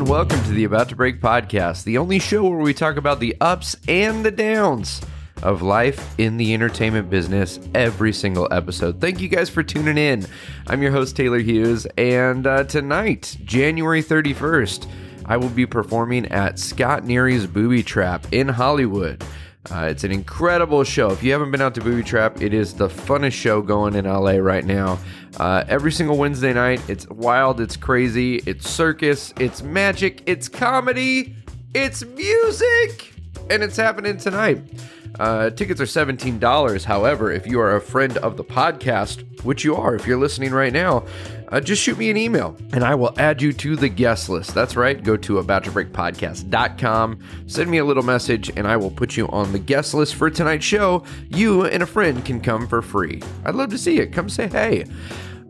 and welcome to the About to Break podcast, the only show where we talk about the ups and the downs of life in the entertainment business every single episode. Thank you guys for tuning in. I'm your host, Taylor Hughes, and tonight, January 31st, I will be performing at Scott Neary's Booby Trap in Hollywood. It's an incredible show. If you haven't been out to Booby Trap, it is the funnest show going in LA right now. Every single Wednesday night, it's wild, it's crazy, it's circus, it's magic, it's comedy, it's music, and it's happening tonight. Tickets are $17. However, if you are a friend of the podcast, which you are if you're listening right now, just shoot me an email and I will add you to the guest list. That's right. Go to abouttobreakpodcast.com, send me a little message, and I will put you on the guest list for tonight's show. You and a friend can come for free. I'd love to see you. Come say hey.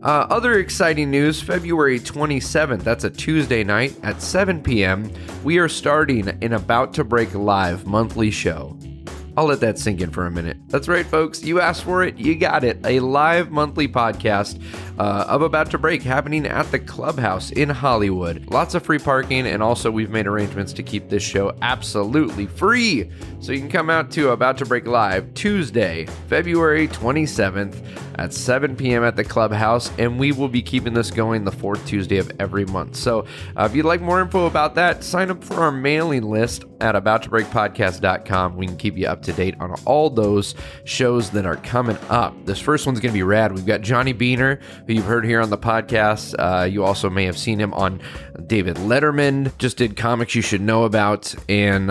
Other exciting news, February 27th, that's a Tuesday night at 7 p.m., we are starting an About to Break Live monthly show. I'll let that sink in for a minute. That's right, folks. You asked for it. You got it. A live monthly podcast of About to Break happening at the Clubhouse in Hollywood. Lots of free parking, and also we've made arrangements to keep this show absolutely free. So you can come out to About to Break Live Tuesday, February 27th at 7 p.m. at the Clubhouse, and we will be keeping this going the fourth Tuesday of every month. So if you'd like more info about that, sign up for our mailing list at abouttobreakpodcast.com. We can keep you up to date on all those shows that are coming up. This first one's going to be rad. We've got Johnny Boehner, who you've heard here on the podcast. You also may have seen him on David Letterman. Just did Comics You Should Know About, and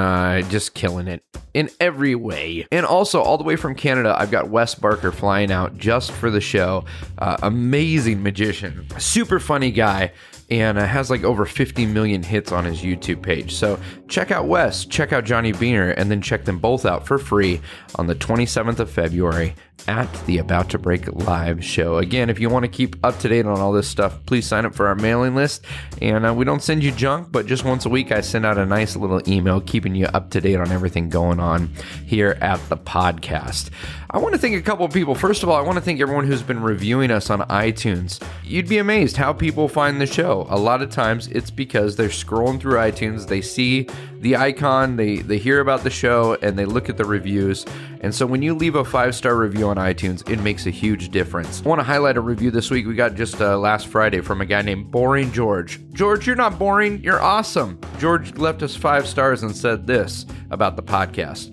just killing it in every way. And also, all the way from Canada, I've got Wes Barker flying out just for the show. Amazing magician, super funny guy, and has like over 50 million hits on his YouTube page. So check out Wes, check out Johnny Boehner, and then check them both out for free on the 27th of February at the About to Break Live show. Again, if you want to keep up to date on all this stuff, please sign up for our mailing list. And we don't send you junk, but just once a week I send out a nice little email keeping you up to date on everything going on here at the podcast. I want to thank a couple of people. First of all, I want to thank everyone who's been reviewing us on iTunes. You'd be amazed how people find the show. A lot of times it's because they're scrolling through iTunes, they see the icon, they hear about the show, and they look at the reviews. And so when you leave a 5-star review on iTunes, it makes a huge difference. I want to highlight a review this week we got just last Friday from a guy named Boring George. George, you're not boring, you're awesome. George left us 5 stars and said this about the podcast.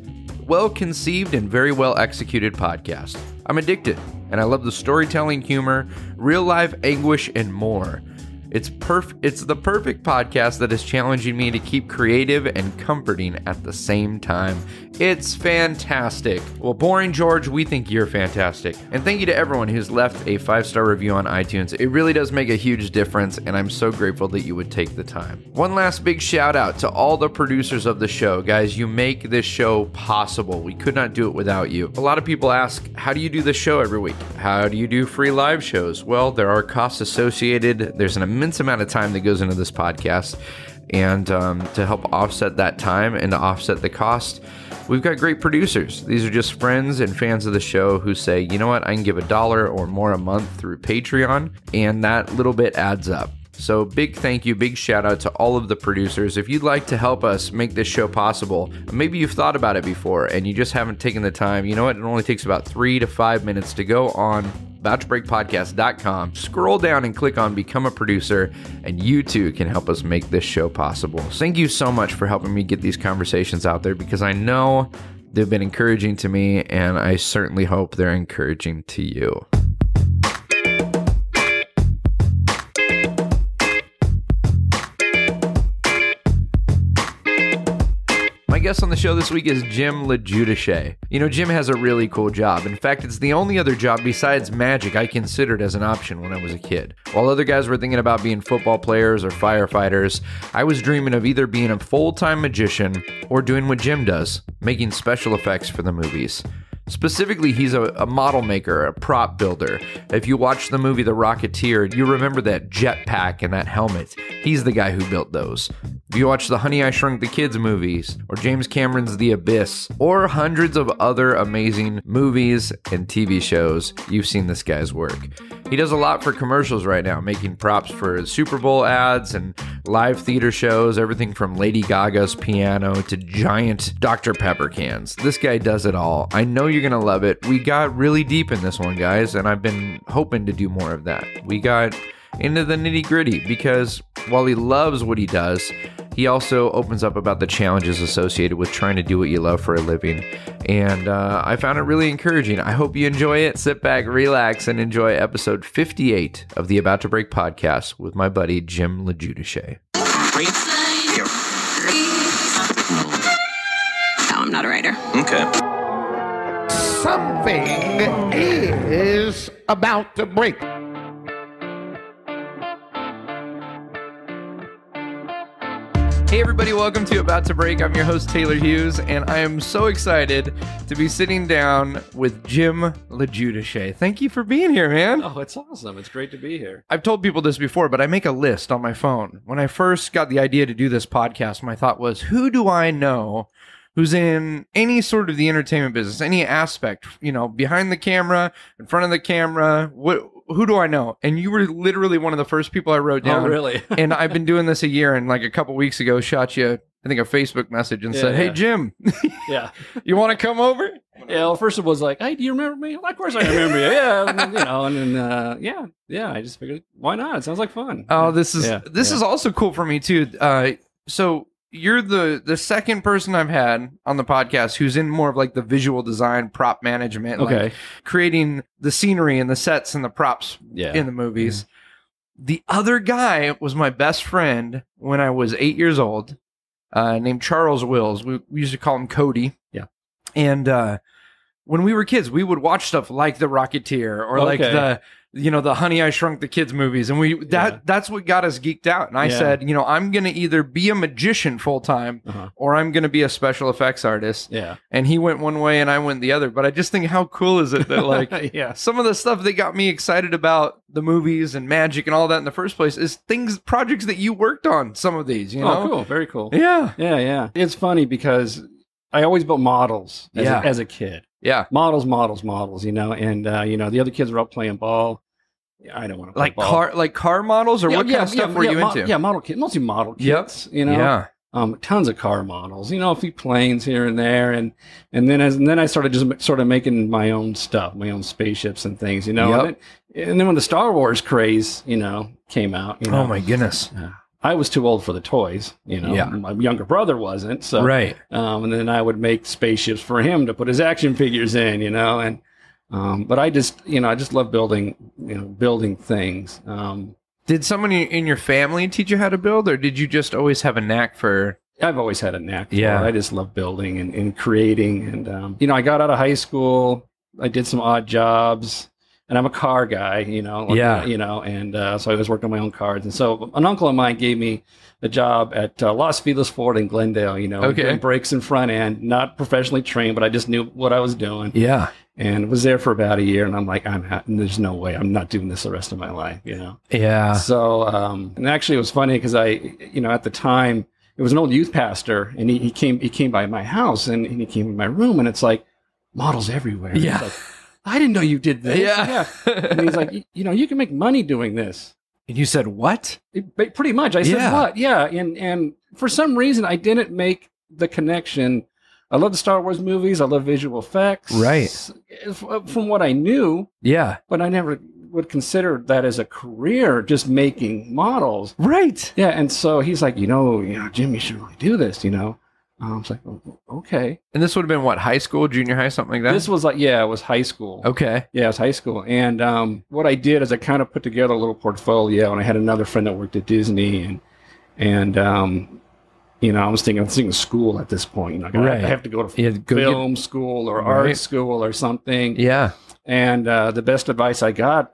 Well-conceived and very well-executed podcast. I'm addicted, and I love the storytelling, humor, real-life anguish, and more. It's the perfect podcast that is challenging me to keep creative and comforting at the same time. It's fantastic. Well, Boring George, we think you're fantastic. And thank you to everyone who's left a 5-star review on iTunes. It really does make a huge difference, and I'm so grateful that you would take the time. One last big shout out to all the producers of the show. Guys, you make this show possible. We could not do it without you. A lot of people ask, how do you do this show every week? How do you do free live shows? Well, there are costs associated. There's an immense amount of time that goes into this podcast, and to help offset that time and to offset the cost, we've got great producers. These are just friends and fans of the show who say, you know what, I can give $1 or more a month through Patreon, and that little bit adds up. So big thank you, big shout out to all of the producers. If you'd like to help us make this show possible, maybe you've thought about it before and you just haven't taken the time, you know what, it only takes about 3 to 5 minutes to go on abouttobreakpodcast.com, scroll down and click on Become a Producer, and you too can help us make this show possible. Thank you so much for helping me get these conversations out there, because I know they've been encouraging to me, and I certainly hope they're encouraging to you. My guest on the show this week is Jim Logiudice. You know, Jim has a really cool job. In fact, it's the only other job besides magic I considered as an option when I was a kid. While other guys were thinking about being football players or firefighters, I was dreaming of either being a full-time magician or doing what Jim does, making special effects for the movies. Specifically, he's a model maker, a prop builder. If you watch the movie The Rocketeer, you remember that jetpack and that helmet. He's the guy who built those. If you watch the Honey, I Shrunk the Kids movies, or James Cameron's The Abyss, or hundreds of other amazing movies and TV shows, you've seen this guy's work. He does a lot for commercials right now, making props for Super Bowl ads and live theater shows, everything from Lady Gaga's piano to giant Dr. Pepper cans. This guy does it all. I know you're going to love it. We got really deep in this one, guys, and I've been hoping to do more of that. We got into the nitty-gritty because while he loves what he does, he also opens up about the challenges associated with trying to do what you love for a living. And I found it really encouraging. I hope you enjoy it. Sit back, relax, and enjoy episode 58 of the About to Break podcast with my buddy Jim Logiudice. No, I'm not a writer. Okay. Something is about to break. Hey everybody, welcome to About to Break. I'm your host Taylor Hughes, and I am so excited to be sitting down with Jim Logiudice. Thank you for being here, man. Oh, it's awesome. It's great to be here. I've told people this before, but I make a list on my phone. When I first got the idea to do this podcast, my thought was, who do I know who's in any sort of the entertainment business, any aspect, you know, behind the camera, in front of the camera, who do I know? And you were literally one of the first people I wrote down. Oh, really? And I've been doing this a year, and like a couple weeks ago, shot you, I think, a Facebook message and said, "Hey, Jim, Yeah. you want to come over?" Yeah, well, first it was like, "Hey, do you remember me?" Well, of course I remember you. Yeah, and then, and then, I just figured, why not? It sounds like fun. Oh, this is also cool for me, too. So you're the second person I've had on the podcast who's in more of like the visual design, prop management, like creating the scenery and the sets and the props in the movies. Mm-hmm. The other guy was my best friend when I was 8 years old, named Charles Wills. We used to call him Cody. Yeah. And when we were kids, we would watch stuff like The Rocketeer or like the Honey, I Shrunk the Kids movies. And that's what got us geeked out. And I said, I'm going to either be a magician full time or I'm going to be a special effects artist. Yeah. And he went one way and I went the other. But I just think, how cool is it that like some of the stuff that got me excited about the movies and magic and all that in the first place is projects that you worked on, some of these, you know? Oh, cool. Very cool. Yeah. Yeah. It's funny because I always built models as a kid. Yeah. Models, and the other kids were up playing ball. I don't want to play ball. Car models, or what kind of stuff were you into? Model kits, mostly model kits, tons of car models, a few planes here and there, and then I started just sort of making my own stuff, my own spaceships and things, and then when the Star Wars craze, came out, oh my goodness. I was too old for the toys, my younger brother wasn't. So, and then I would make spaceships for him to put his action figures in, but I just love building things. Did someone in your family teach you how to build, or did you just always have a knack for? I've always had a knack for it. I just love building and creating. And, I got out of high school, I did some odd jobs. And I'm a car guy, and so I was working on my own cars. And so an uncle of mine gave me a job at Los Feliz Ford in Glendale, doing brakes and front end, not professionally trained, but I just knew what I was doing. Yeah. And was there for about a year. And I'm like, there's no way I'm not doing this the rest of my life, Yeah. So, and actually it was funny because I, at the time, it was an old youth pastor and he came by my house and he came in my room and it's like models everywhere. Yeah. I didn't know you did this. Yeah. And he's like, you can make money doing this. And you said, what? Pretty much. I said, what? Yeah. And for some reason, I didn't make the connection. I love the Star Wars movies. I love visual effects. Right. From what I knew. Yeah. But I never would consider that as a career, just making models. Right. Yeah. And so he's like, Jim, you should really do this, I was like, okay. And this would have been what, high school, junior high, something like that? This was it was high school. Okay. Yeah, it was high school. And what I did is I kind of put together a little portfolio, and I had another friend that worked at Disney, and I was thinking school at this point. I have to go to film school or art school or something. Yeah. And the best advice I got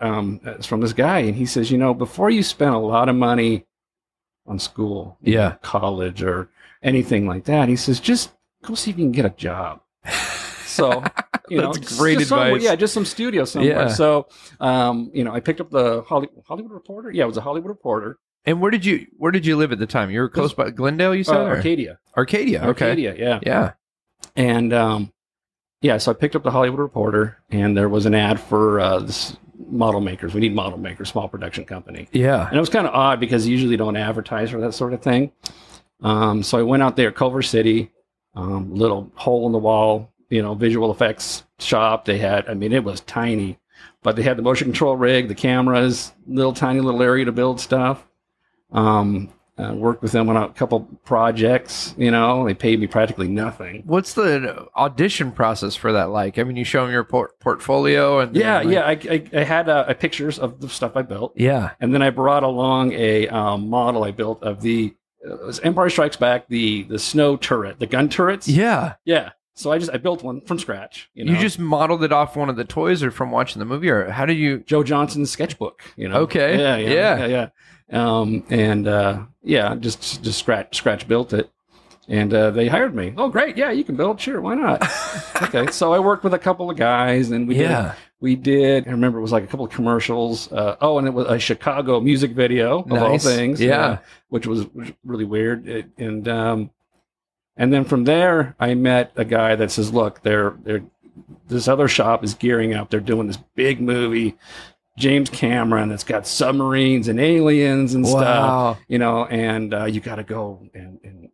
is from this guy, and he says, before you spend a lot of money on school, college or anything like that, he says, just go see if you can get a job. So, that's great advice. Just some studio somewhere. Yeah. So, I picked up the Hollywood Reporter. Yeah, it was a Hollywood Reporter. And where did you live at the time? You were close by Glendale, you said? Arcadia. Okay. Arcadia, yeah. Yeah. And, so I picked up the Hollywood Reporter, and there was an ad for this model makers. We need model makers, small production company. Yeah. And it was kind of odd because you usually don't advertise for that sort of thing. So I went out there, Culver City, little hole in the wall, visual effects shop. They had, it was tiny, but they had the motion control rig, the cameras, tiny little area to build stuff. Worked with them on a couple projects, they paid me practically nothing. What's the audition process for that like? You show them your portfolio and I had pictures of the stuff I built. Yeah. And then I brought along a model I built of it was Empire Strikes Back, the snow turret, the gun turrets. Yeah. Yeah. So I built one from scratch. You just modeled it off one of the toys or from watching the movie, or how did you? Joe Johnston's sketchbook, Okay. Yeah. Just scratch built it. And they hired me. Oh, great. Yeah, you can build. Sure. Why not? Okay. So I worked with a couple of guys and we did, I remember it was like a couple of commercials. And it was a Chicago music video of all things. Yeah. Which was really weird. And then from there, I met a guy that says, look, this other shop is gearing up. They're doing this big movie, James Cameron, that's got submarines and aliens and stuff, and you got to go and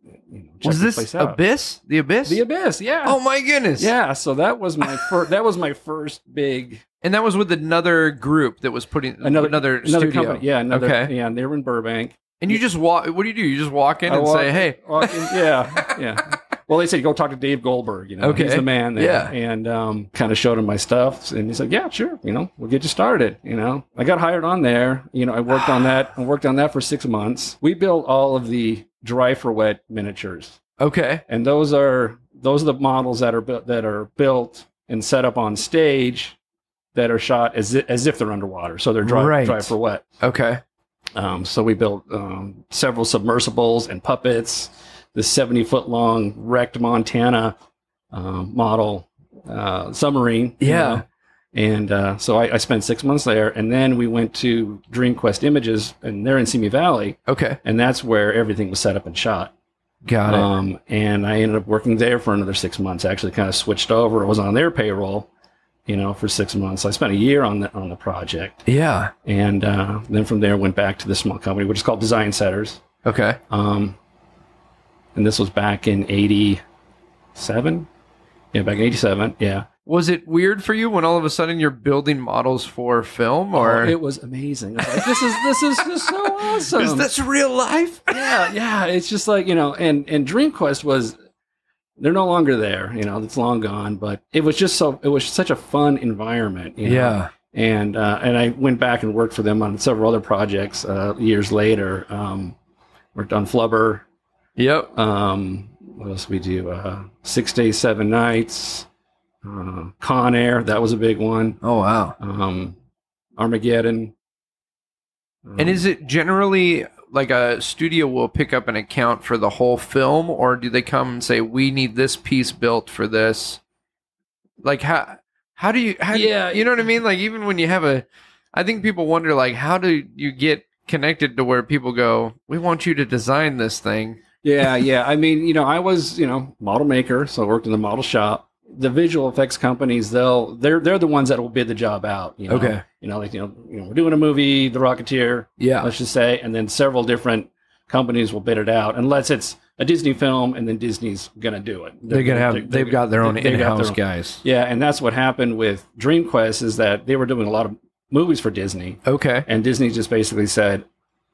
check was this place out. Abyss? The Abyss? The Abyss, yeah. Oh my goodness. Yeah, so that was my first. That was my first big. And that was with another group that was putting another studio. Company. Yeah, okay. Yeah, and they were in Burbank. And you just walk. What do? You just walk in and say, "Hey." Walk in, yeah. Well, they said go talk to Dave Goldberg. Okay. He's the man there. Yeah. And kind of showed him my stuff, and he said, "Yeah, sure. We'll get you started." I got hired on there. I worked on that. I worked on that for 6 months. We built all of the dry for wet miniatures. Okay. And those are the models that are built and set up on stage that are shot as if they're underwater, so they're dry for wet. Okay. So we built several submersibles and puppets, the 70-foot long wrecked Montana model submarine. Yeah. And so I spent 6 months there, and then we went to Dreamquest Images, and they're in Simi Valley. Okay. And that's where everything was set up and shot. Got it. And I ended up working there for another 6 months. I actually kind of switched over. I was on their payroll, for 6 months. I spent a year on the project. Yeah. And then from there went back to this small company, which is called Design Setters. Okay. And this was back in 87. Yeah, back in 87. Yeah. Was it weird for you when all of a sudden you're building models for film, or it was amazing? It's like, this is just so awesome. Is this real life? Yeah. It's just like, and DreamQuest was, they're no longer there, it's long gone, but it was such a fun environment. Yeah. And I went back and worked for them on several other projects years later. Worked on Flubber. Yep. What else did we do? 6 Days, 7 Nights. Con Air, that was a big one. Oh, wow. Armageddon. And is it generally like a studio will pick up an account for the whole film, or do they come and say, we need this piece built for this? Like, how do you know what I mean? Like, even when you have I think people wonder, like, how do you get connected to where people go, we want you to design this thing? Yeah. I was, model maker, so I worked in the model shop. The visual effects companies, they're the ones that will bid the job out. Okay. We're doing a movie, The Rocketeer. Yeah. Let's just say, and then several different companies will bid it out, unless it's a Disney film, and then Disney's gonna do it. They've got their own in-house guys. Yeah, and that's what happened with DreamQuest, is that they were doing a lot of movies for Disney. Okay. And Disney just basically said,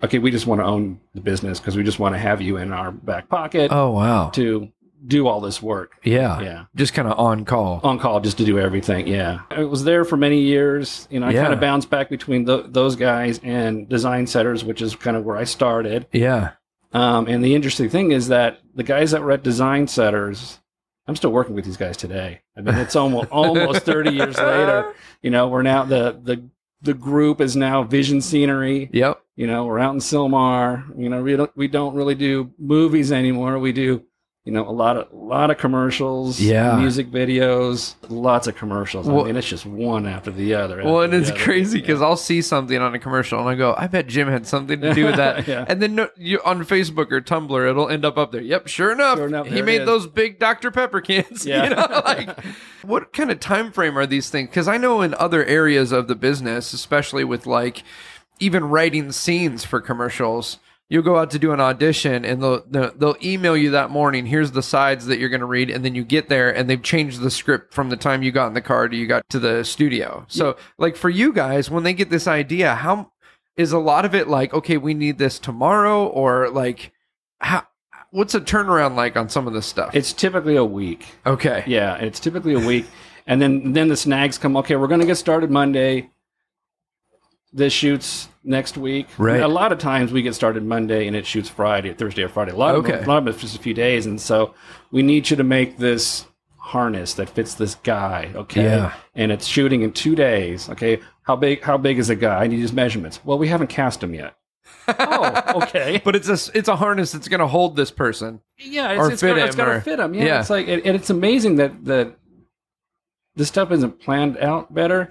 okay, we just want to own the business because we just want to have you in our back pocket. Oh, wow. To do all this work. Yeah. Just kind of on call just to do everything. Yeah. I was there for many years. I kind of bounced back between those guys and Design Setters, which is kind of where I started. Yeah. And the interesting thing is that the guys that were at Design Setters, I'm still working with these guys today. It's almost 30 years later. We're now the group is now Vision Scenery. Yep. We're out in Sylmar. We don't really do movies anymore. We do a lot of commercials, music videos, lots of commercials. I mean, it's just one after the other. And it's crazy because I'll see something on a commercial and I go, I bet Jim had something to do with that. And then on Facebook or Tumblr, it'll end up there. Yep, sure enough he made those big Dr. Pepper cans. What kind of time frame are these things? Because I know in other areas of the business, especially with like even writing scenes for commercials, you'll go out to do an audition and they'll email you that morning, here's the sides that you're going to read, and then you get there and they've changed the script from the time you got in the car to you got to the studio. So like for you guys, when they get this idea, how is a lot of it like, okay, we need this tomorrow, or like what's a turnaround like on some of this stuff? It's typically a week. Okay. Yeah, it's typically a week. And then the snags come, okay, we're going to get started Monday. This shoots next week. Right. A lot of times we get started Monday and it shoots Thursday or Friday. A lot of it's just a few days. And so we need you to make this harness that fits this guy. Okay. Yeah. And it's shooting in 2 days. Okay. How big is the guy? I need his measurements. Well, we haven't cast him yet. Oh, okay. But it's a harness that's going to hold this person. Yeah. It's got to fit him. Yeah. It's like, and it's amazing that this stuff isn't planned out better.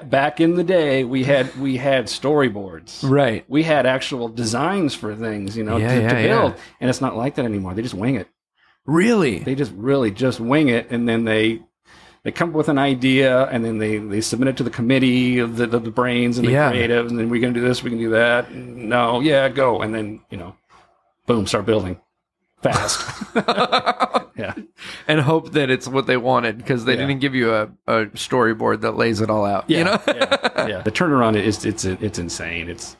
Back in the day, we had storyboards. Right. We had actual designs for things, to build. And it's not like that anymore. They just wing it. Really? They just wing it, and then they come up with an idea, and then they submit it to the committee of the brains and the creatives, and then we're going to do this, we can do that. No, go. And then, boom, start building. Fast. Yeah. And hope that it's what they wanted, because they didn't give you a storyboard that lays it all out. Yeah. The turnaround it's insane. It's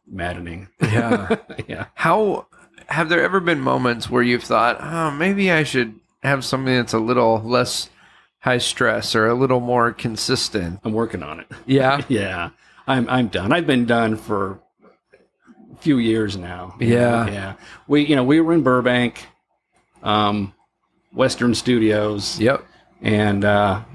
maddening. Yeah. Yeah. How have there ever been moments where you've thought, oh, maybe I should have something that's a little less high stress or a little more consistent? I'm working on it. Yeah. Yeah. I'm done. I've been done for a few years now. Yeah. We were in Burbank, Western Studios. Yep. And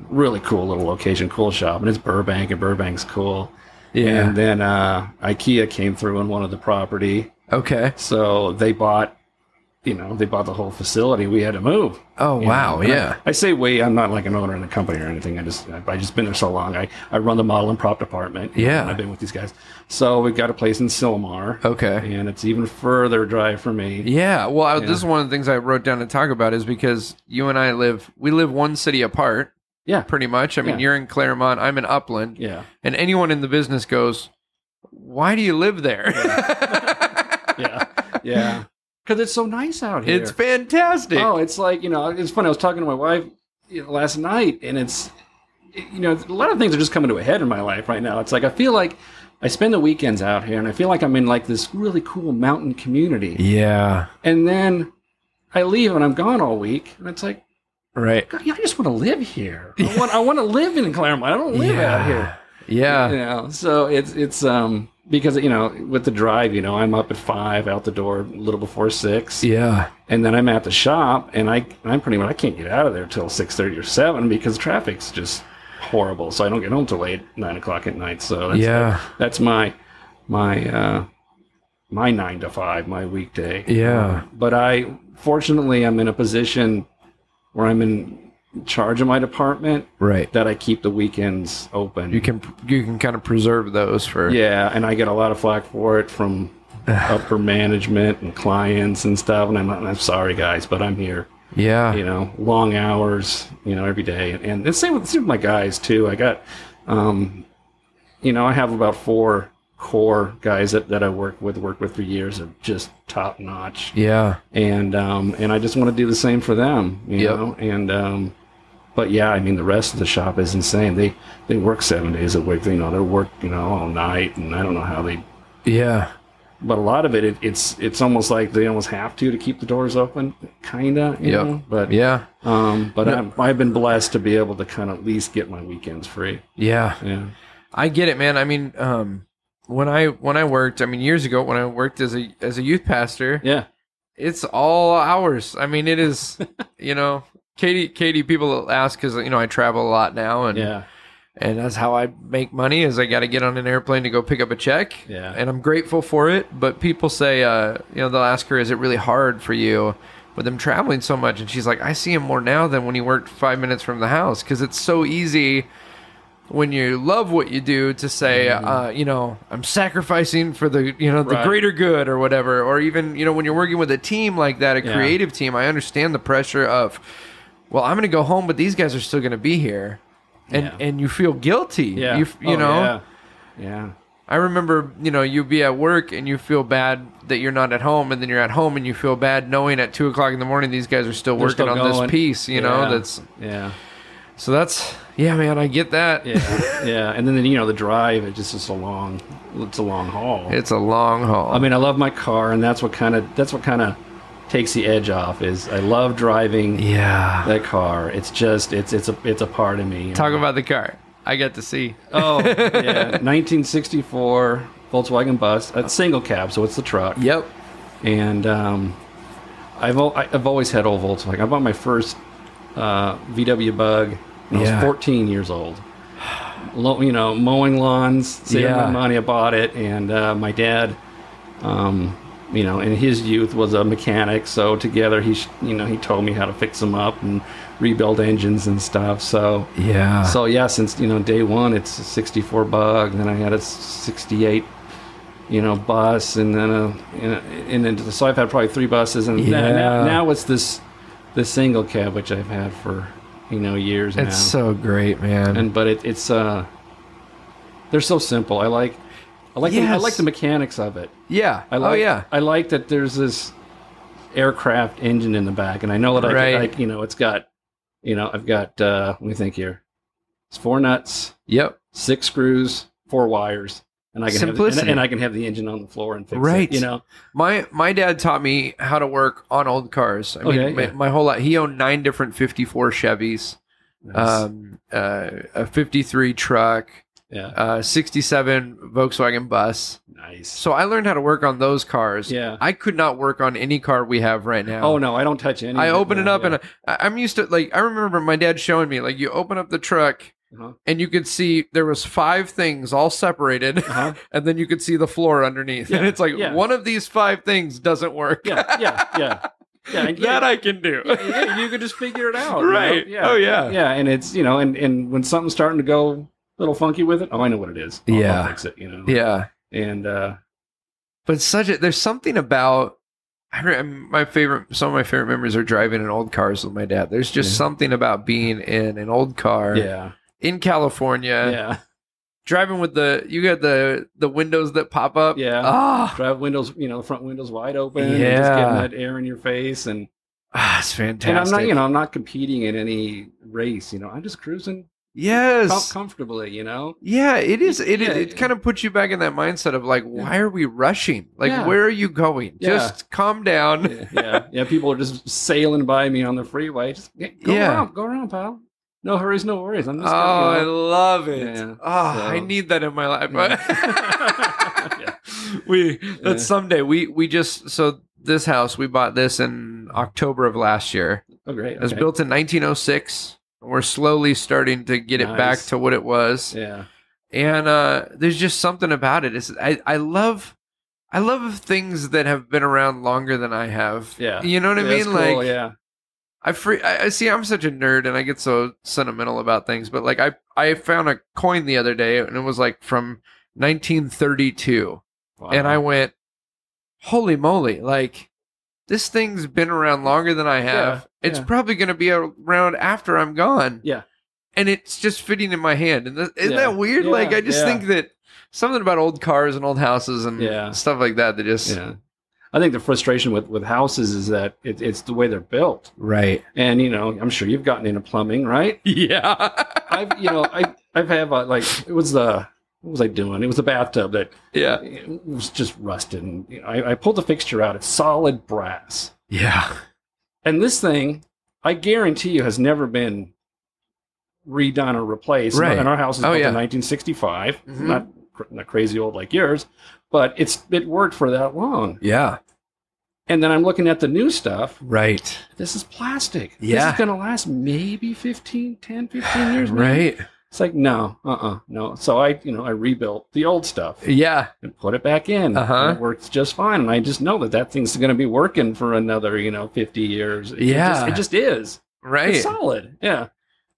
really cool little location, cool shop. And it's Burbank, and Burbank's cool. Yeah. And then IKEA came through and wanted the property. Okay. So they bought the whole facility. We had to move. Oh, wow. Yeah. I say we. I'm not like an owner in the company or anything. I just been there so long. I run the model and prop department. Yeah. I've been with these guys. So we've got a place in Silmar. Okay. And it's even further drive for me. Yeah. Well, this is one of the things I wrote down to talk about, is because you and I live one city apart. Yeah. Pretty much. I mean, you're in Claremont. I'm in Upland. Yeah. And anyone in the business goes, why do you live there? Yeah. Because it's so nice out here. It's fantastic. Oh, it's like, it's funny. I was talking to my wife last night, and it's, a lot of things are just coming to a head in my life right now. It's like, I feel like I spend the weekends out here, and I feel like I'm in like this really cool mountain community. Yeah. And then I leave and I'm gone all week, and it's like, right. God, I just want to live here. I want to live in Claremont. I don't live out here. Yeah. So it's because, with the drive, I'm up at 5, out the door a little before 6. Yeah. And then I'm at the shop, and I'm pretty much, I can't get out of there till 6:30 or 7 because traffic's just horrible. So I don't get home till late, 9 o'clock at night. So that's my 9 to 5, my weekday. Yeah. But fortunately, I'm in a position where I'm in charge of my department, right? That I keep the weekends open. You can kind of preserve those for and I get a lot of flack for it from upper management and clients and stuff. And I'm sorry, guys, but I'm here. Yeah, long hours, every day, and the same with my guys too. I got, I have about 4 core guys that I work with for years, are just top notch. Yeah, and I just want to do the same for them. You know, and but I mean, the rest of the shop is insane. They work 7 days a week. They work all night, and I don't know how they. Yeah. But a lot of it's almost like they almost have to keep the doors open, kinda. You know? But I've been blessed to be able to kind of at least get my weekends free. Yeah. I get it, man. I mean, when I worked, years ago when I worked as a youth pastor, it's all hours. I mean, it is, Katie, people ask because I travel a lot now, and And that's how I make money, is I got to get on an airplane to go pick up a check. Yeah. And I'm grateful for it. But people say, they'll ask her, is it really hard for you with him traveling so much? And she's like, I see him more now than when he worked 5 minutes from the house, because it's so easy when you love what you do to say, I'm sacrificing for the, the greater good or whatever. Or even, when you're working with a team like that, a creative team, I understand the pressure of, well, I'm going to go home, but these guys are still going to be here. And you feel guilty. Yeah. You know? Yeah. I remember, you'd be at work and you feel bad that you're not at home, and then you're at home and you feel bad knowing at 2 o'clock in the morning these guys are still working on this piece, that's... Yeah. So that's... Yeah, man, I get that. Yeah. And then, the drive, it's a long haul. It's a long haul. I mean, I love my car, and that's what kind of takes the edge off. Is I love driving that car. It's just it's a part of me. Talk about the car. I get to see. Oh, yeah. 1964 Volkswagen bus. It's single cab, so it's the truck. Yep. And I've always had old Volkswagen. I bought my first VW Bug when I was 14 years old. Mowing lawns, saving my money. I bought it, and my dad, in his youth was a mechanic. So together, he told me how to fix them up and rebuild engines and stuff. So since day one, it's a 64 Bug. Then I had a 68 bus, and then so I've had probably 3 buses, and now it's this single cab, which I've had for years now. It's so great, man. But it's they're so simple. I like the mechanics of it. Yeah. I like that there's this aircraft engine in the back, and I know that it's got I've got let me think here. It's 4 nuts. Yep. 6 screws, 4 wires. And I can have the engine on the floor and fix it. My dad taught me how to work on old cars. I mean, my whole life. He owned 9 different 54 Chevys, nice. A 53 truck, 67 Volkswagen bus. Nice. So I learned how to work on those cars. Yeah. I could not work on any car we have right now. Oh no, I don't touch any. I open it up and I'm used to, I remember my dad showing me, you open up the truck. Uh-huh. And you could see there was 5 things all separated, and then you could see the floor underneath. Yeah. And it's one of these 5 things doesn't work. Yeah. That I can do. You can just figure it out. Right. Yeah. Oh, yeah. Yeah, and it's, and when something's starting to go a little funky with it, I know what it is. I'll fix it, Yeah. And, but there's something about, some of my favorite memories are driving in old cars with my dad. There's just something about being in an old car. Yeah. In California, driving with you got the windows that pop up. Yeah, drive windows, the front windows wide open. And just getting that air in your face, and it's fantastic. And I'm not competing in any race. I'm just cruising. Yes, comfortably. Yeah, it is. It kind of puts you back in that mindset of why are we rushing? Where are you going? Just calm down. Yeah. People are just sailing by me on the freeway. Just go around, pal. No hurries, no worries. I'm just I love it. Yeah. I need that in my life. Someday we just, so this house, we bought this in October of last year. Oh, great. It was built in 1906. We're slowly starting to get it back to what it was. Yeah. And there's just something about it. I love things that have been around longer than I have. Yeah. You know what I mean? Cool, yeah. I see. I'm such a nerd, and I get so sentimental about things. But I found a coin the other day, and it was from 1932, and I went, "Holy moly!" This thing's been around longer than I have. It's probably going to be around after I'm gone. Yeah, and it's just fitting in my hand. And isn't that weird? Yeah. I just think that something about old cars and old houses and stuff like that. That just I think the frustration with houses is that it's the way they're built. Right. And, I'm sure you've gotten into plumbing, right? Yeah. I've had what was I doing? It was a bathtub that it was just rusted. And I pulled the fixture out. It's solid brass. Yeah. And this thing, I guarantee you, has never been redone or replaced. Right. And our house is built in 1965. Mm-hmm. Not crazy old like yours, but it worked for that long. Yeah. And then I'm looking at the new stuff. Right. This is plastic. Yeah. This is going to last maybe 10, 15 years. Maybe. Right. It's like, no. No. So I rebuilt the old stuff. Yeah. And put it back in. And it works just fine. And I just know that thing's going to be working for another, 50 years. It just is. Right. It's solid. Yeah.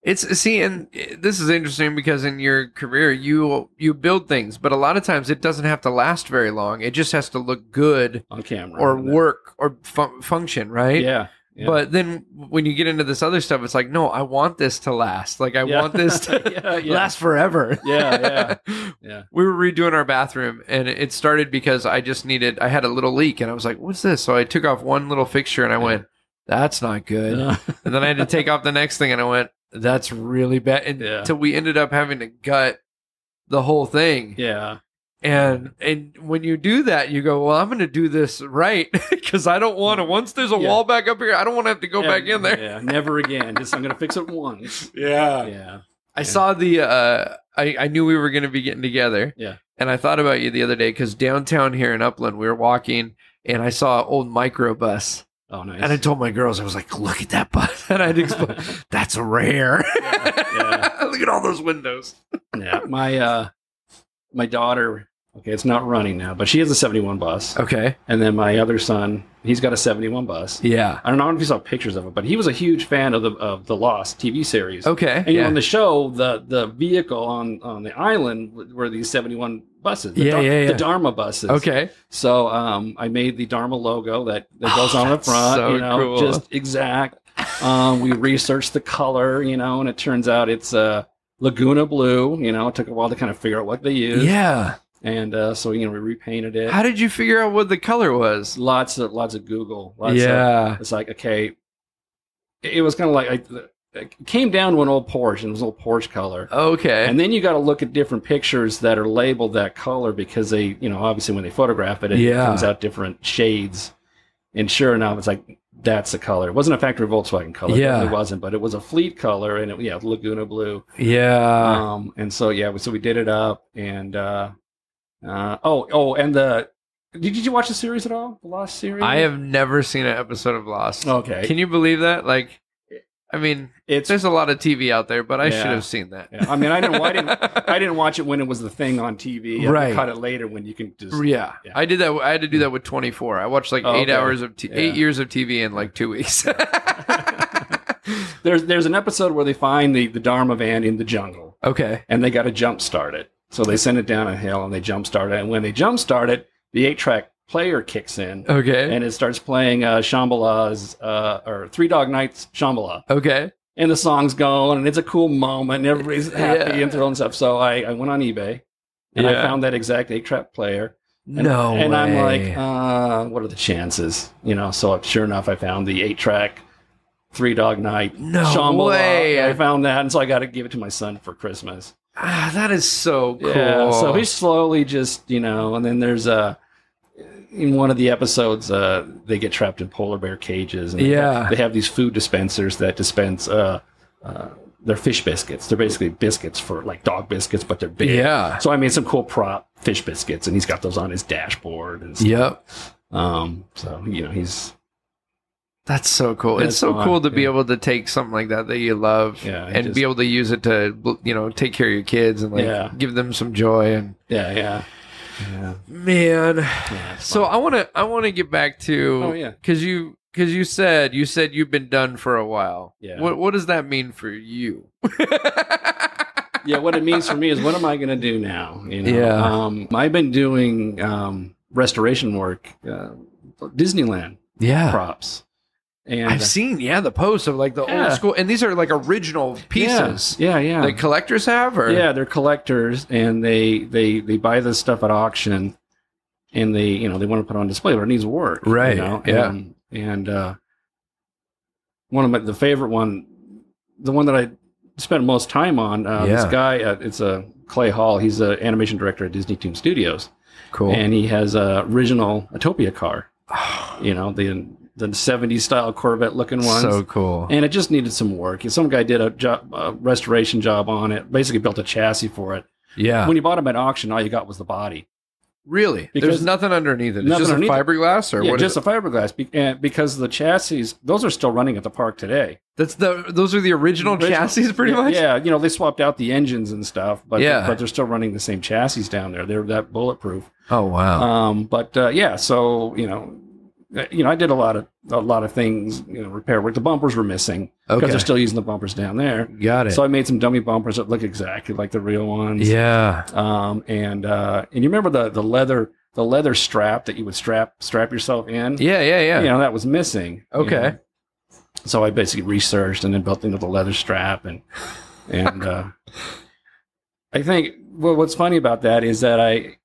And this is interesting because in your career, you build things, but a lot of times it doesn't have to last very long. It just has to look good on camera or work or function, right? Yeah. Yeah. But then when you get into this other stuff, it's like, no, I want this to last. Like, I want this to last forever. Yeah. We were redoing our bathroom, and it started because I had a little leak, and I was like, what's this? So I took off one little fixture, and I went, that's not good. And then I had to take off the next thing, and I went, that's really bad. Until we ended up having to gut the whole thing. Yeah. And when you do that, you go, well, I'm going to do this right because I don't want to. Once there's a wall back up here, I don't want to have to go back in there. Yeah, never again. I'm going to fix it once. Yeah. I saw I knew we were going to be getting together. Yeah. And I thought about you the other day because downtown here in Upland, we were walking and I saw an old microbus. Oh, nice. And I told my girls, I was like, look at that bus. And I'd explain, that's rare. Yeah. Look at all those windows. Yeah. My daughter, okay, it's not running now, but she has a 71 bus. Okay. And then my other son, he's got a 71 bus. Yeah. I don't know if you saw pictures of it, but he was a huge fan of the Lost TV series. Okay. And on the show, the vehicle on the island were these 71 buses. The Dharma buses. Okay. So I made the Dharma logo that goes on the front. So cool. Just exact. We researched the color, and it turns out it's Laguna blue. It took a while to kind of figure out what they used. Yeah. And so we repainted it. How did you figure out what the color was? Lots of Google. It's like, okay. It was kind of like it came down to an old Porsche, and it was an old Porsche color. Okay. And then you got to look at different pictures that are labeled that color because they, obviously when they photograph it, it comes out different shades. And sure enough, it's like, that's the color. It wasn't a factory Volkswagen color. It wasn't, but it was a fleet color, and Laguna blue. Yeah. And so we did it up, and did you watch the series at all? The Lost series? I have never seen an episode of Lost. Okay. Can you believe that? Like, I mean, there's a lot of TV out there, but I should have seen that. Yeah. I mean, I didn't watch it when it was the thing on TV. I cut it later when you can just. Yeah. I did that. I had to do that with 24. I watched like 8 hours of 8 years of TV in like 2 weeks. There's an episode where they find the Dharma van in the jungle. Okay. And they got to jump start it. So they send it down a hill and they jump start it. And when they jump start it, the 8-track player kicks in. Okay. And it starts playing Shambhala's or Three Dog Night's Shambhala. Okay. And the song's going, and it's a cool moment, and everybody's happy and thrilled and stuff. So I went on eBay, and I found that exact 8-track player. And I'm like, what are the chances? So sure enough, I found the 8-track Three Dog Night Shambhala. Way. I found that, and so I got to give it to my son for Christmas. That is so cool. Yeah, so he's slowly just, and then there's in one of the episodes, they get trapped in polar bear cages. And they have these food dispensers that dispense they're fish biscuits. They're basically biscuits for like dog biscuits, but they're big. Yeah. So I made some cool prop fish biscuits, and he's got those on his dashboard and stuff. Yep. So he's. That's so cool. It's so cool to be able to take something like that you love and be able to use it to, take care of your kids and give them some joy. And man. Yeah, so I want to get back to, cause you said you've been done for a while. Yeah. What does that mean for you? What it means for me is, what am I going to do now? I've been doing, restoration work, Disneyland props. And I've seen, the posts of like the old school, and these are like original pieces. Yeah. That collectors have, or they're collectors, and they buy this stuff at auction, and they want to put it on display, but it needs work, right? And one of the favorite one, the one that I spent most time on, this guy, it's a Clay Hall. He's an animation director at Disney Toon Studios. Cool, and he has a original Autopia car. The 70s style Corvette looking ones. So cool. And it just needed some work. Some guy did a restoration job on it, basically built a chassis for it. Yeah. When you bought them at auction, all you got was the body. Really? There's nothing underneath it. It's just a fiberglass, or yeah, what? Just a fiberglass, because the chassis, those are still running at the park today. Those are the original chassis, pretty much. Yeah, they swapped out the engines and stuff, but they're still running the same chassis down there. They're that bulletproof. Oh wow. So I did a lot of things, repair work. The bumpers were missing because they're still using the bumpers down there. Got it. So I made some dummy bumpers that look exactly like the real ones. Yeah. And you remember the leather strap that you would strap yourself in? Yeah. That was missing. Okay. So I basically researched and then built into the leather strap and I think what's funny about that is that I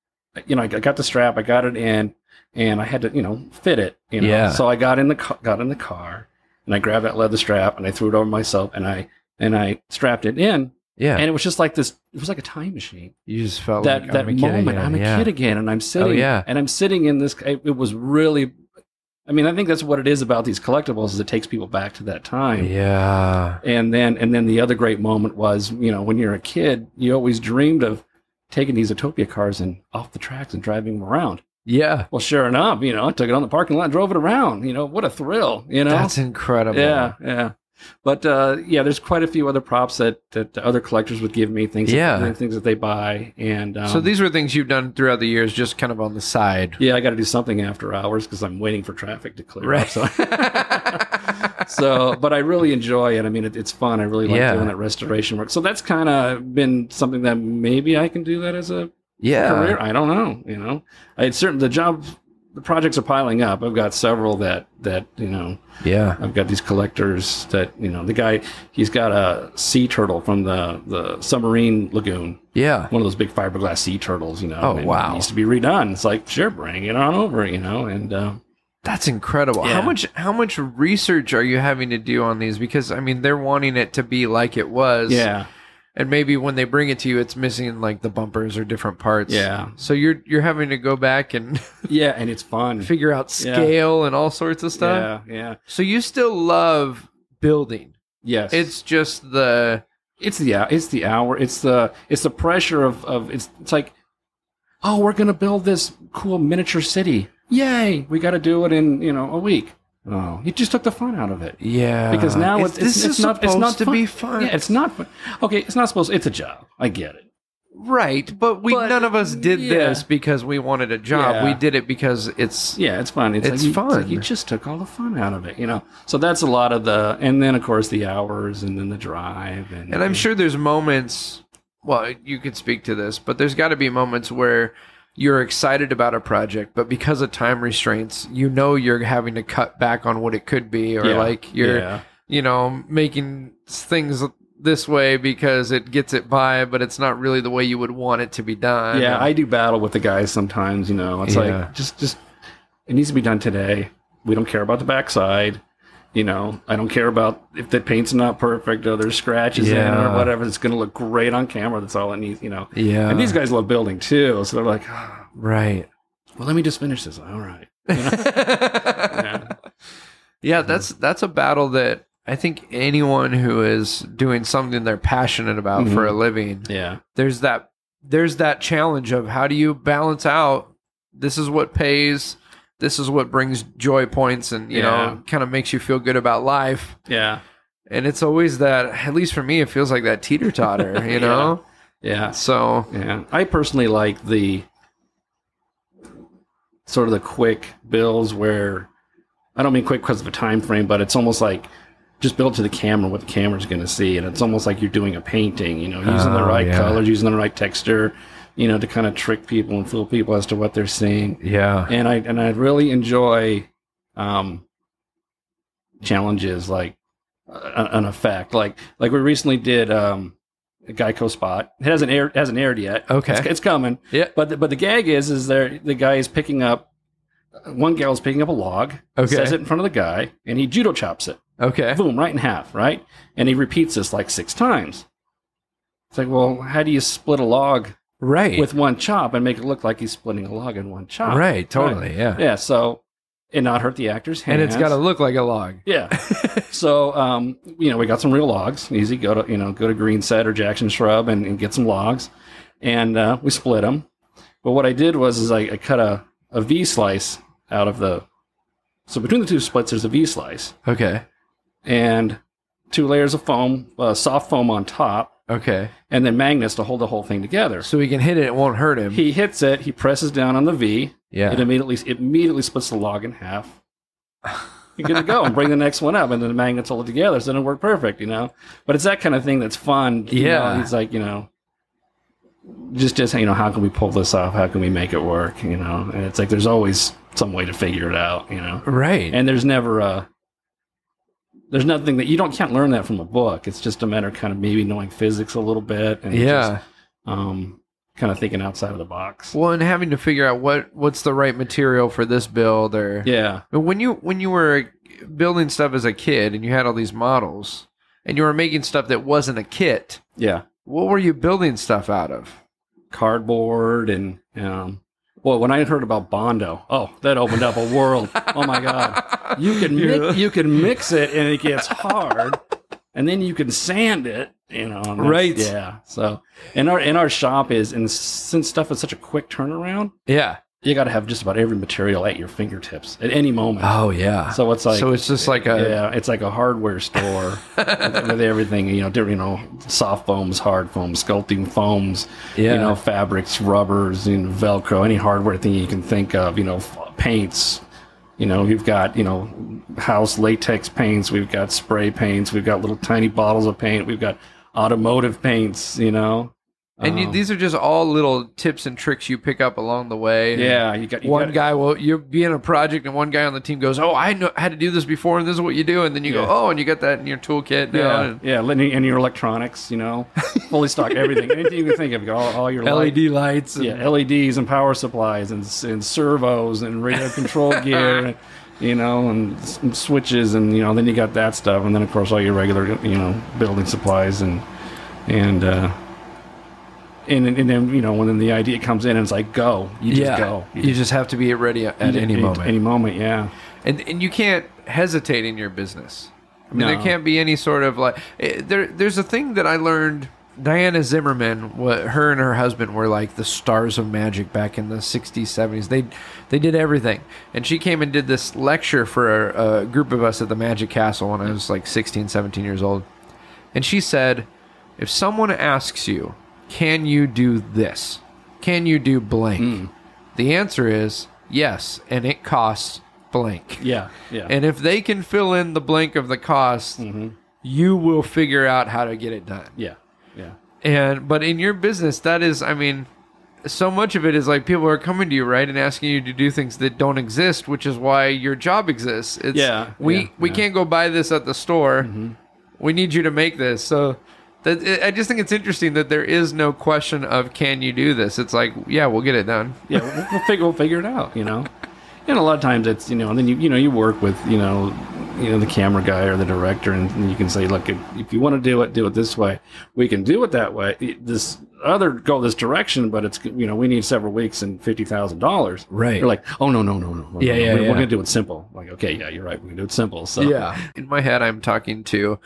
got the strap, I got it in. And I had to, fit it. Yeah. So I got in the car, and I grabbed that leather strap, and I threw it over myself, and I strapped it in. Yeah. And it was just like this. It was like a time machine. You just felt that like I'm a kid again, and I'm sitting. Oh, yeah. And I'm sitting in this. It was really. I mean, I think that's what it is about these collectibles. Is it takes people back to that time. Yeah. And then the other great moment was, when you're a kid, you always dreamed of taking these Utopia cars and off the tracks and driving them around. Yeah. Well, sure enough, I took it on the parking lot and drove it around. What a thrill, That's incredible. Yeah. But, there's quite a few other props that other collectors would give me, things that they buy. And so these were things you've done throughout the years, just kind of on the side. Yeah, I got to do something after hours because I'm waiting for traffic to clear up. So, but I really enjoy it. I mean, it's fun. I really like doing that restoration work. So that's kind of been something that maybe I can do that as a career. I don't know. The projects are piling up. I've got several that I've got these collectors that the guy, he's got a sea turtle from the submarine lagoon. Yeah, one of those big fiberglass sea turtles. Oh wow, it needs to be redone. It's like, sure, bring it on over. And that's incredible. Yeah. How much research are you having to do on these? Because I mean, they're wanting it to be like it was. Yeah. And maybe when they bring it to you, it's missing like the bumpers or different parts. Yeah. So you're having to go back and and it's fun. Figure out scale and all sorts of stuff. Yeah. So you still love building. Yes. It's just it's the hour. It's the pressure of it's like, oh, we're gonna build this cool miniature city. Yay! We got to do it in a week. Oh, he just took the fun out of it. Yeah, because now it's not supposed to be fun. Yeah, it's not fun. Okay, it's not supposed. It's a job. I get it. Right, but none of us did this because we wanted a job. Yeah. We did it because it's fun. It's fun. It's like you just took all the fun out of it. So that's a lot of and then of course the hours and then the drive and I'm sure there's moments. Well, you could speak to this, but there's got to be moments where you're excited about a project, but because of time restraints, you're having to cut back on what it could be, or you're making things this way because it gets it by, but it's not really the way you would want it to be done. Yeah, I do battle with the guys sometimes. It's like just it needs to be done today. We don't care about the backside. I don't care about if the paint's not perfect or there's scratches in it or whatever. It's going to look great on camera. That's all it needs, Yeah. And these guys love building too. So they're like, oh, right. Well, let me just finish this. All right. Yeah, that's a battle that I think anyone who is doing something they're passionate about for a living. Yeah. There's that challenge of how do you balance out, this is what pays, this is what brings joy points and, kind of makes you feel good about life. Yeah. And it's always that, at least for me, it feels like that teeter-totter, know? Yeah. So. Yeah. I personally like the sort of the quick builds where, I don't mean quick because of a time frame, but it's almost like just build to the camera what the camera's going to see. And it's almost like you're doing a painting, using the right colors, using the right texture, to kind of trick people and fool people as to what they're seeing. Yeah. And I really enjoy challenges like an effect. Like we recently did a Geico spot. It hasn't aired yet. Okay. It's coming. Yeah. But the gag is the guy is picking up, one gal's picking up a log, says it in front of the guy, and he judo chops it. Okay. Boom, right in half, right? And he repeats this like 6 times. It's like, well, how do you split a log with one chop and make it look like he's splitting a log in one chop? Right, totally, yeah. Yeah, so, and not hurt the actor's hands. And it's got to look like a log. Yeah. So, we got some real logs. Easy, go to Green Set or Jackson Shrub and get some logs. And we split them. But what I did was I cut a V slice out of so between the two splits, there's a V slice. Okay. And 2 layers of foam, soft foam on top. Okay. And then magnets to hold the whole thing together. So he can hit it, it won't hurt him. He hits it, he presses down on the V. Yeah. It immediately splits the log in half. You're good to go and bring the next one up, and then the magnets hold it together, so it'll work perfect, But it's that kind of thing that's fun. It's like, just how can we pull this off? How can we make it work? And it's like there's always some way to figure it out, Right. And there's never there's nothing that you can't learn that from a book. It's just a matter of kind of maybe knowing physics a little bit and just, kind of thinking outside of the box. Well, and having to figure out what's the right material for this build, or But when you were building stuff as a kid and you had all these models and you were making stuff that wasn't a kit, what were you building stuff out of? Cardboard and well, when I heard about Bondo, that opened up a world. Oh my God, you can mix it and it gets hard, and then you can sand it. Right? Yeah. So, in our shop since stuff is such a quick turnaround. Yeah. You got to have just about every material at your fingertips at any moment. Oh yeah. So it's just like it's like a hardware store with everything. Different soft foams, hard foams, sculpting foams. Fabrics, rubbers, Velcro, any hardware thing you can think of. Paints. We've got house latex paints. We've got spray paints. We've got little tiny bottles of paint. We've got automotive paints. And these are just all little tips and tricks you pick up along the way. Yeah, you'll be in a project and one guy on the team goes, "Oh, I had to do this before, and this is what you do." And then you go, "Oh," and you got that in your toolkit now. And your electronics, fully stock everything, anything you can think of, all your LED lights, LEDs and power supplies and servos and radio control gear. And switches, and then you got that stuff, and then of course all your regular building supplies and then when the idea comes in and it's like go, you just go. You just have to be ready at any moment. Any moment, yeah. And you can't hesitate in your business. I mean, there can't be any sort of there's a thing that I learned. Diana Zimmerman, her and her husband were like the stars of magic back in the 60s, 70s. They did everything. And she came and did this lecture for a group of us at the Magic Castle when I was like 16, 17 years old. And she said, if someone asks you, can you do this? Can you do blank? The answer is yes, and it costs blank. Yeah. And if they can fill in the blank of the cost, you will figure out how to get it done. Yeah. But in your business, that is, so much of it is like people are coming to you, right, and asking you to do things that don't exist, which is why your job exists. We can't go buy this at the store. We need you to make this. So I just think it's interesting that there is no question of can you do this. It's like, yeah, we'll get it done. Yeah, we'll figure it out. And a lot of times it's and then you work with the camera guy or the director, and you can say, look, if you want to do it this way, we can do it that way. This other go this direction, but it's we need several weeks and $50,000. Right. You're like, oh no. We're gonna do it simple. Like, okay, yeah, you're right. We're gonna do it simple. So in my head, I'm talking to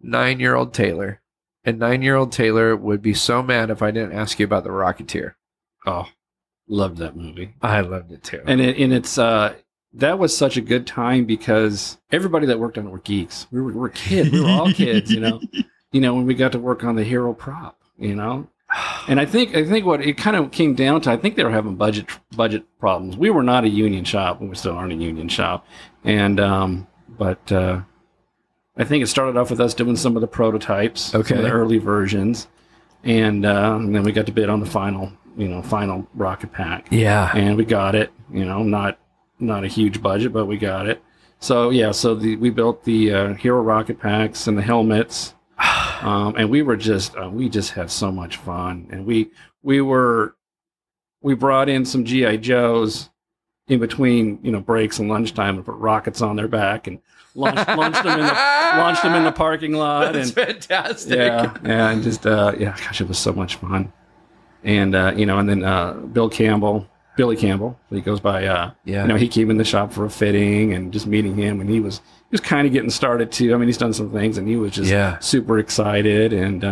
9-year-old Taylor. And 9-year-old Taylor would be so mad if I didn't ask you about the Rocketeer. Oh, loved that movie. I loved it too. And it's that was such a good time because everybody that worked on it were geeks. We were kids. We were all kids. When we got to work on the hero prop. And I think what it kind of came down to, I think they were having budget problems. We were not a union shop, and we still aren't a union shop. And but I think it started off with us doing some of the prototypes, some of the early versions, and then we got to bid on the final rocket pack. Yeah, and we got it. Not a huge budget, but we got it. So we built the hero rocket packs and the helmets, and we just had so much fun. And we brought in some GI Joes in between breaks and lunchtime and put rockets on their back and launched them in the parking lot. That's fantastic. Yeah, and just gosh, it was so much fun. And and then Billy Campbell, he goes by. He came in the shop for a fitting, and just meeting him, and he was kind of getting started too. I mean, he's done some things, and he was just super excited, and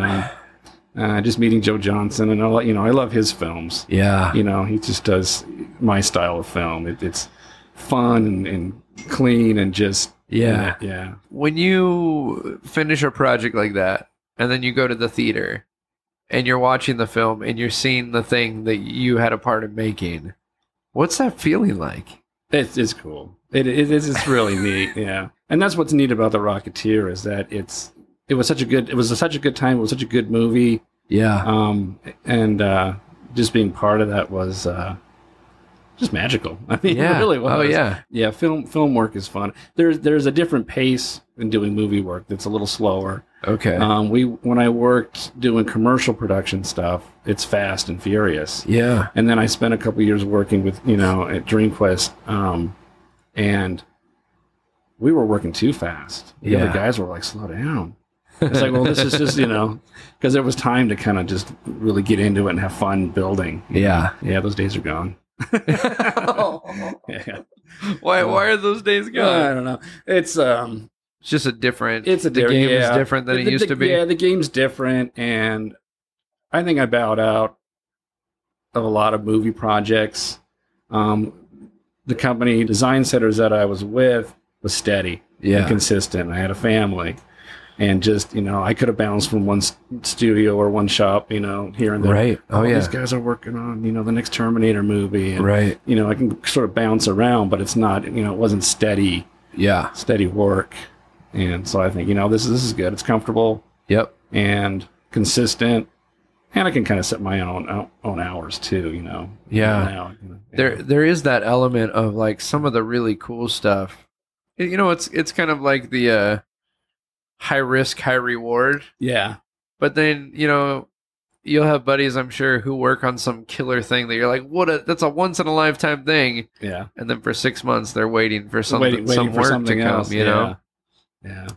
Just meeting Joe Johnson, and I love his films. Yeah. He just does my style of film. It's fun and clean and just yeah. When you finish a project like that, and then you go to the theater, and you're watching the film, and you're seeing the thing that you had a part in making, what's that feeling like? It's cool. It's really neat. Yeah, and that's what's neat about the Rocketeer is that it was such a good time. It was such a good movie. Yeah. And just being part of that was just magical. I mean, it really was. Oh yeah. Yeah. Film work is fun. There's a different pace in doing movie work that's a little slower. Okay. When I worked doing commercial production stuff, it's fast and furious. Yeah. And then I spent a couple years working with at DreamQuest, and we were working too fast. The other guys were like, slow down. It's like, well, this is just, because it was time to kind of just really get into it and have fun building. Yeah. Yeah, those days are gone. Yeah. Why are those days gone? I don't know. It's just a different. The game is different than it used to be. Yeah, the game's different, and I think I bowed out of a lot of movie projects. The company Design Setters that I was with was steady and consistent. I had a family. And just, I could have bounced from one studio or one shop, here and there. Right. Oh, yeah. These guys are working on, the next Terminator movie. And, right. I can sort of bounce around, but it's not, it wasn't steady. Yeah. Steady work. And so I think, this is good. It's comfortable. Yep. And consistent. And I can kind of set my own hours too, Yeah. There is that element of like some of the really cool stuff. It's kind of like the high risk, high reward. Yeah. But then, you'll have buddies, I'm sure, who work on some killer thing that you're like, that's a once in a lifetime thing. Yeah. And then for 6 months they're waiting for some work to come, else. Yeah.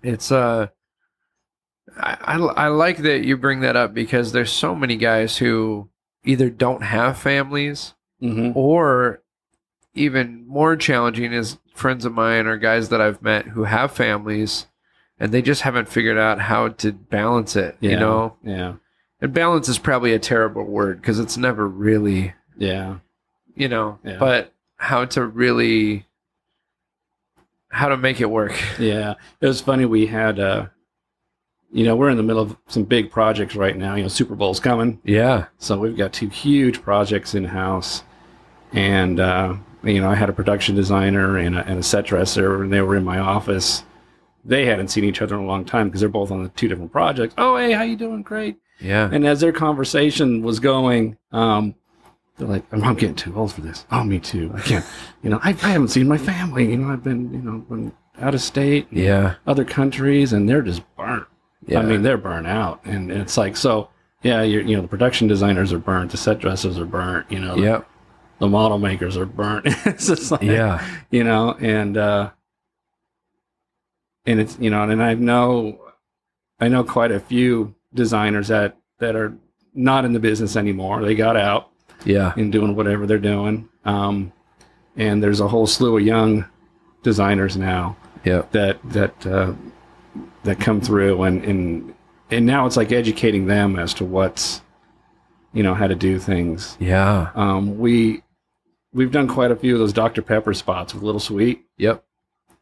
It's I like that you bring that up because there's so many guys who either don't have families or even more challenging is friends of mine or guys that I've met who have families and they just haven't figured out how to balance it, Yeah. And balance is probably a terrible word because it's never really, but how to make it work. Yeah. It was funny. We had, we're in the middle of some big projects right now. Super Bowl's coming. Yeah. So we've got 2 huge projects in-house. And, I had a production designer and a set dresser, and they were in my office. They hadn't seen each other in a long time because they're both on the 2 different projects. Oh, hey, how you doing? Great. Yeah. And as their conversation was going, they're like, I'm getting too old for this. Oh, me too. I can't, I haven't seen my family. I've been, been out of state, other countries, and they're just burnt. Yeah. I mean, they're burnt out. And it's like, so, yeah, the production designers are burnt. The set dressers are burnt, the model makers are burnt. It's just like, and it's, and I know quite a few designers that are not in the business anymore. They got out and doing whatever they're doing. And there's a whole slew of young designers now that come through and now it's like educating them as to what's, how to do things. Yeah. We've done quite a few of those Dr. Pepper spots with Little Sweet. Yep.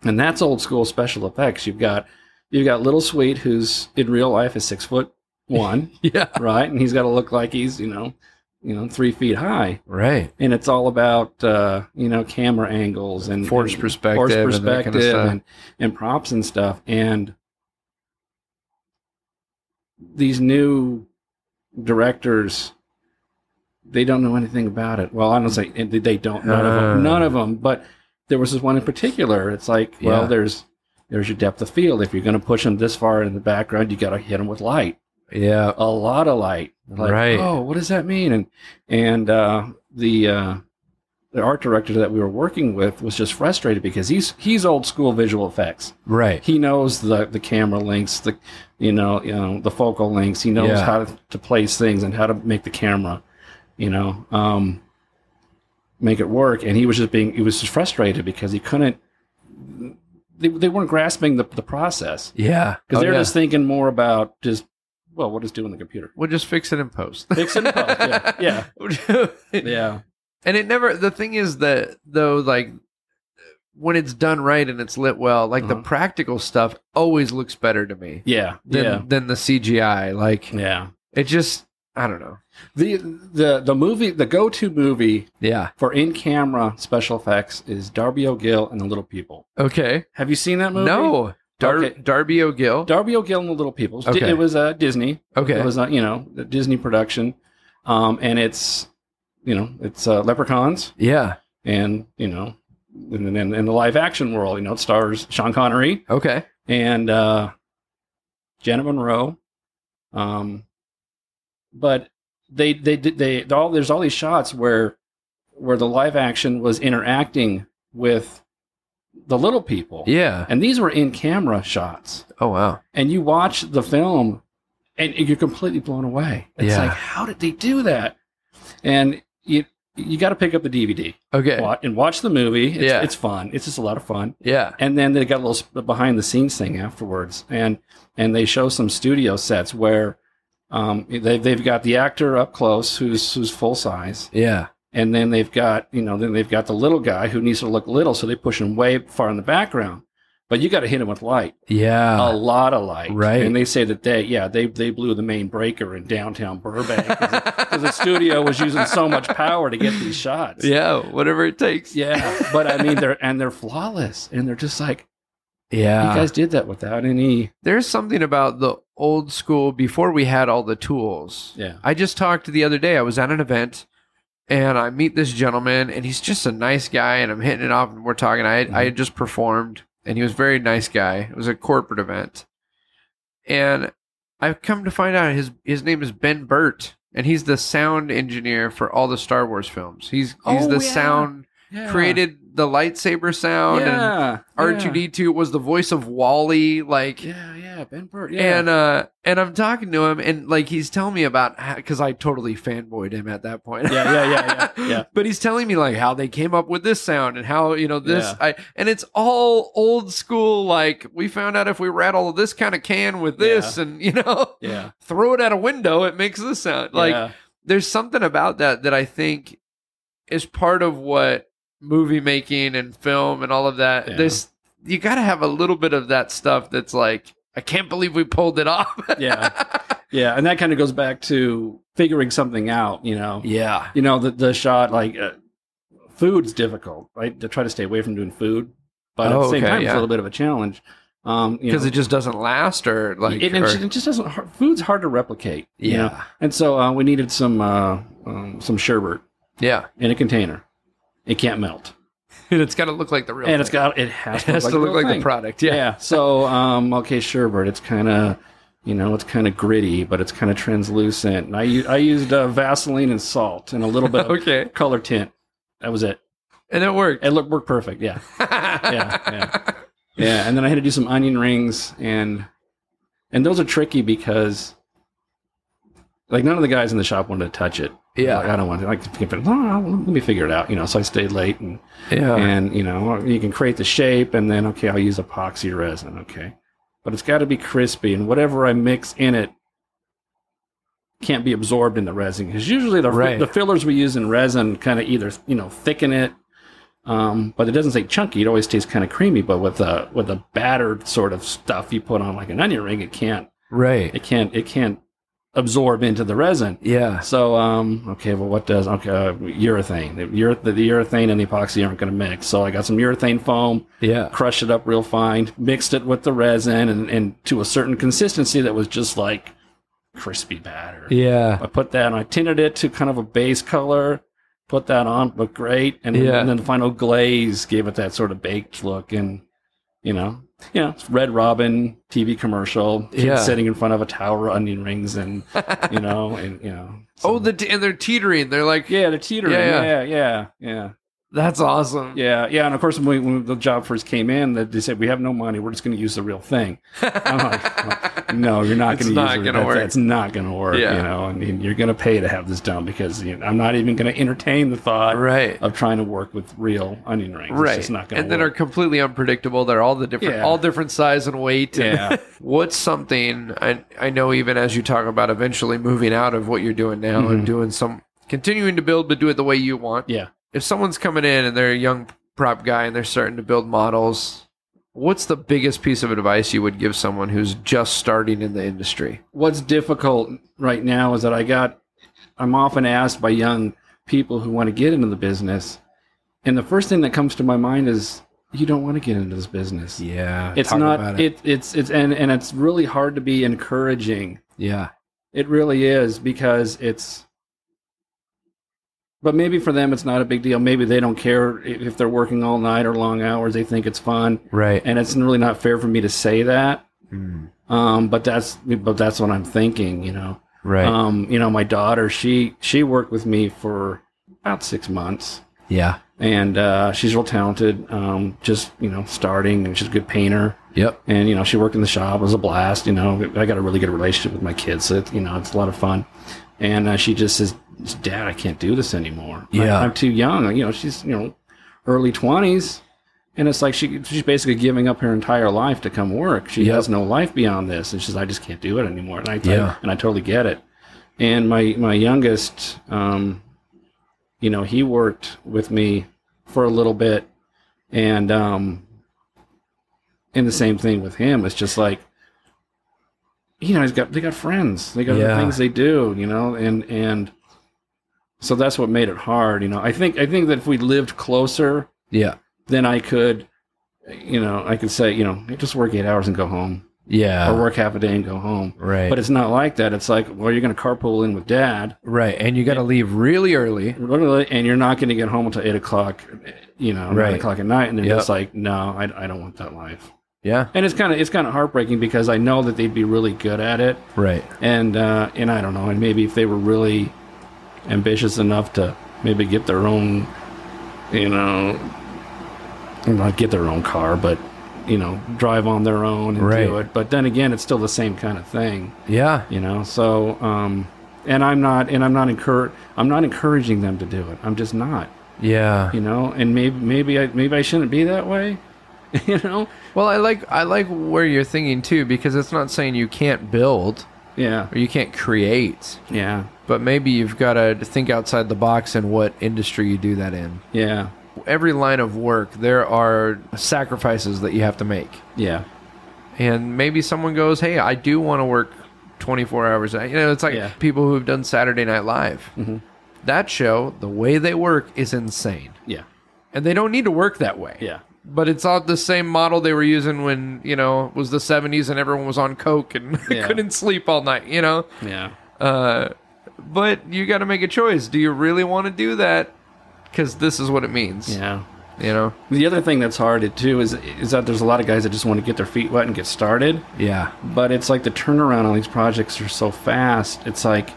And that's old school special effects. You've got Little Sweet, who's in real life is 6'1", right, and he's got to look like he's 3 feet high, right. And it's all about camera angles and forced perspective, and props and stuff. And these new directors, they don't know anything about it. Well, I don't say they don't. None of them. But there was this one in particular. It's like, well, there's your depth of field. If you're going to push them this far in the background, you got to hit them with light. Yeah, a lot of light. Like, right. Oh, what does that mean? And the art director that we were working with was just frustrated because he's old school visual effects. Right. He knows the camera lengths, the focal lengths. He knows how to place things and how to make the camera, make it work. And he was just frustrated because he couldn't. They weren't grasping the process. Yeah. Because they're just thinking more about just Well, we'll just do it on the computer. We'll just fix it in post. Fix it in post, yeah. Yeah. And it never, the thing is that, though, like, when it's done right and it's lit well, like, the practical stuff always looks better to me. Yeah. Than the CGI. Like, yeah. It just, I don't know. The movie, the go-to movie for in-camera special effects is Darby O'Gill and the Little People. Okay. Have you seen that movie? No. Darby O'Gill? Darby O'Gill and the Little People. Okay. It was Disney. Okay. It was, a Disney production. And it's leprechauns. Yeah. And, in the live action world, it stars Sean Connery. Okay. And Janet Monroe. But there's all these shots where the live action was interacting with the little people. Yeah. And these were in-camera shots. Oh, wow. And you watch the film, and you're completely blown away. It's like, how did they do that? And you got to pick up the DVD. Okay. And watch the movie. It's fun. It's just a lot of fun. Yeah. And then they got a little behind-the-scenes thing afterwards. And they show some studio sets where they've got the actor up close who's full size. Yeah. And then they've got the little guy who needs to look little, so they push him way far in the background. But you got to hit him with light. Yeah. A lot of light. Right. And they say that they blew the main breaker in downtown Burbank because the studio was using so much power to get these shots. Yeah, whatever it takes. Yeah. But I mean, they're flawless, and they're just like, yeah. You guys did that without any. There's something about the old school before we had all the tools. Yeah. I just talked the other day. I was at an event and I meet this gentleman and he's just a nice guy and I'm hitting it off and we're talking. I had just performed and he was a very nice guy. It was a corporate event. And I've come to find out his name is Ben Burt and he's the sound engineer for all the Star Wars films. He's the sound created the lightsaber sound and R2D2 was the voice of Wall-E, like Ben Burt, yeah. And I'm talking to him and like he's telling me about because I totally fanboyed him at that point. Yeah. But he's telling me like how they came up with this sound and how this and it's all old school. Like we found out if we rattle this kind of can with this and throw it at a window, it makes this sound. Like there's something about that I think is part of what movie making and film and all of that. You got to have a little bit of that stuff that's like, I can't believe we pulled it off. Yeah. And that kind of goes back to figuring something out, Yeah. The shot, like food's difficult, right? To try to stay away from doing food. But at the same time, it's a little bit of a challenge. Because it just doesn't last or like... It just doesn't... Food's hard to replicate. Yeah. And so we needed some sherbet. Yeah. In a container. It can't melt. And it's got to look like the real thing. And it has to look like the product. Yeah. So, sherbet, it's kind of, it's kind of gritty, but it's kind of translucent. And I used Vaseline and salt and a little bit of color tint. That was it. And it worked. It worked perfect. Yeah. Yeah. And then I had to do some onion rings and those are tricky because like none of the guys in the shop wanted to touch it. Yeah. Like, I don't want to, let me figure it out, so I stayed late and you can create the shape and then, I'll use epoxy resin. Okay. But it's got to be crispy and whatever I mix in it can't be absorbed in the resin because usually the fillers we use in resin kind of either, thicken it. But it doesn't say chunky. It always tastes kind of creamy, but with a battered sort of stuff you put on like an onion ring, it can't absorb into the resin. Yeah. So, what does, urethane. The urethane and the epoxy aren't going to mix. So I got some urethane foam, crushed it up real fine, mixed it with the resin and to a certain consistency that was just like crispy batter. Yeah. I put that on, I tinted it to kind of a base color, put that on, looked great. And then the final glaze gave it that sort of baked look and, it's Red Robin TV commercial, sitting in front of a tower of onion rings, and and they're teetering. They're like, they're teetering. Yeah. That's awesome. Yeah. And of course, when the job first came in, they said we have no money. We're just going to use the real thing. I'm like, no, you're not going to use it. Work. That's not going to work. You know, I mean, you're going to pay to have this done because I'm not even going to entertain the thought of trying to work with real onion rings. Right. It's just not going to work. And then are completely unpredictable. They're all all different size and weight. Yeah. What's something I know, even as you talk about eventually moving out of what you're doing now and doing continuing to build, but do it the way you want. Yeah. If someone's coming in and they're a young prop guy and they're starting to build models, what's the biggest piece of advice you would give someone who's just starting in the industry? What's difficult right now is that I'm often asked by young people who want to get into the business, and the first thing that comes to my mind is, you don't want to get into this business. Yeah. It's not, it's really hard to be encouraging. Yeah. It really is, because but maybe for them, it's not a big deal. Maybe they don't care if they're working all night or long hours. They think it's fun. Right. And it's really not fair for me to say that. But that's what I'm thinking, you know. Right. You know, my daughter, she worked with me for about 6 months. Yeah. And she's real talented, just, you know, starting, and she's a good painter. Yep. And, you know, she worked in the shop. It was a blast. You know, I got a really good relationship with my kids. So it's a lot of fun. And she just says, Dad, I can't do this anymore. Yeah. I'm too young. You know, she's, you know, early 20s. And it's like she's basically giving up her entire life to come work. She has no life beyond this. And she says, I just can't do it anymore. And I totally get it. And my youngest, you know, he worked with me for a little bit. And the same thing with him. It's just like, you know, they got friends. They got other things they do, you know, and so that's what made it hard, you know. I think that if we lived closer, then I could, you know, I could say, you know, just work 8 hours and go home. Yeah. Or work half a day and go home. Right. But it's not like that. It's like, well, you're going to carpool in with Dad. Right. And you got to leave really early. And you're not going to get home until 8 o'clock, you know, 9 o'clock at night. And they're just like, no, I don't want that life. Yeah. And it's kind of heartbreaking, because I know that they'd be really good at it. Right. And I don't know, and maybe if they were really ambitious enough to maybe get their own, you know, not get their own car, but, you know, drive on their own and do it. But then again, it's still the same kind of thing. Yeah. You know, so and I'm not encouraging them to do it. I'm just not. Yeah. You know, and maybe I shouldn't be that way. You know? Well, I like where you're thinking too, because it's not saying you can't build. Yeah. Or you can't create. Yeah. But maybe you've got to think outside the box in what industry you do that in. Yeah. Every line of work, there are sacrifices that you have to make. Yeah. And maybe someone goes, hey, I do want to work 24 hours. You know, it's like people who have done Saturday Night Live. Mm-hmm. That show, the way they work is insane. Yeah. And they don't need to work that way. Yeah. But it's all the same model they were using when, you know, it was the 70s and everyone was on coke and couldn't sleep all night, you know? Yeah. But you got to make a choice. Do you really want to do that? Because this is what it means. Yeah. You know? The other thing that's hard, too, is that there's a lot of guys that just want to get their feet wet and get started. Yeah. But it's like the turnaround on these projects are so fast. It's like,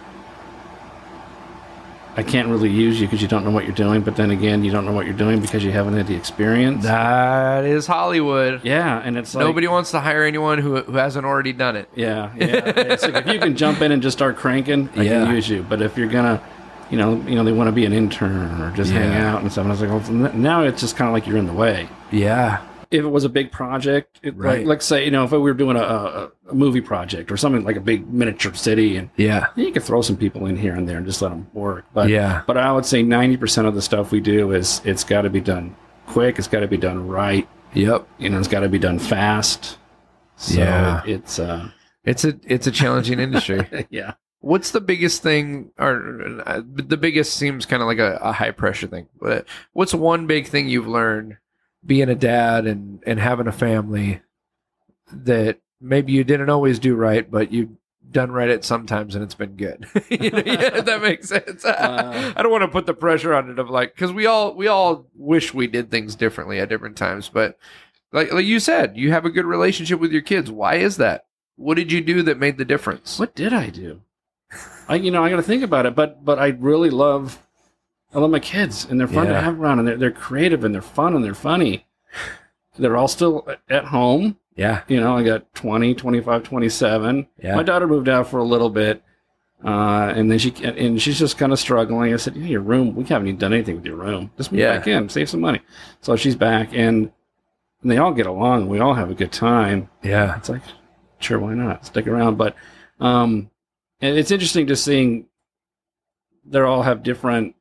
I can't really use you because you don't know what you're doing, but then again, you don't know what you're doing because you haven't had the experience. That is Hollywood. Yeah, and it's like, nobody wants to hire anyone who hasn't already done it. Yeah, yeah. It's like, if you can jump in and just start cranking, I can use you. But if you're gonna, you know, they want to be an intern or just hang out and stuff. And I was like, well, now it's just kind of like you're in the way. Yeah. If it was a big project, like say, you know, if we were doing a movie project or something like a big miniature city, and you could throw some people in here and there and just let them work. But but I would say 90% of the stuff we do it's got to be done quick. It's got to be done right. Yep. You know, it's got to be done fast. So it's a challenging industry. Yeah. What's the biggest thing, or the biggest seems kind of like a high pressure thing, but what's one big thing you've learned being a dad and having a family that maybe you didn't always do right, but you've done right at sometimes and it's been good? You know, that makes sense. I don't want to put the pressure on it of like, because we all wish we did things differently at different times, but like you said, you have a good relationship with your kids. Why is that? What did you do that made the difference? What did I do? I got to think about it, but I really love my kids, and they're fun to have around, and they're creative, and they're fun, and they're funny. They're all still at home. Yeah. You know, I got 20, 25, 27. Yeah. My daughter moved out for a little bit. And then she's just kind of struggling. I said, your room, we haven't even done anything with your room. Just move back in, save some money. So she's back, and they all get along. We all have a good time. Yeah. It's like, sure, why not? Stick around. But and it's interesting to seeing they all have different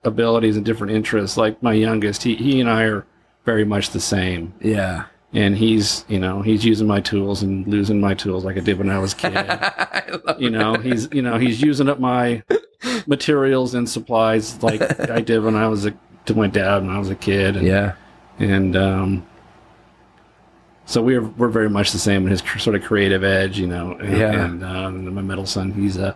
abilities and different interests. Like my youngest, he and I are very much the same. Yeah. And he's using my tools and losing my tools like I did when I was a kid. He's using up my materials and supplies like I did when I was to my dad when I was a kid. And, so we're very much the same in his sort of creative edge, And my middle son, he's a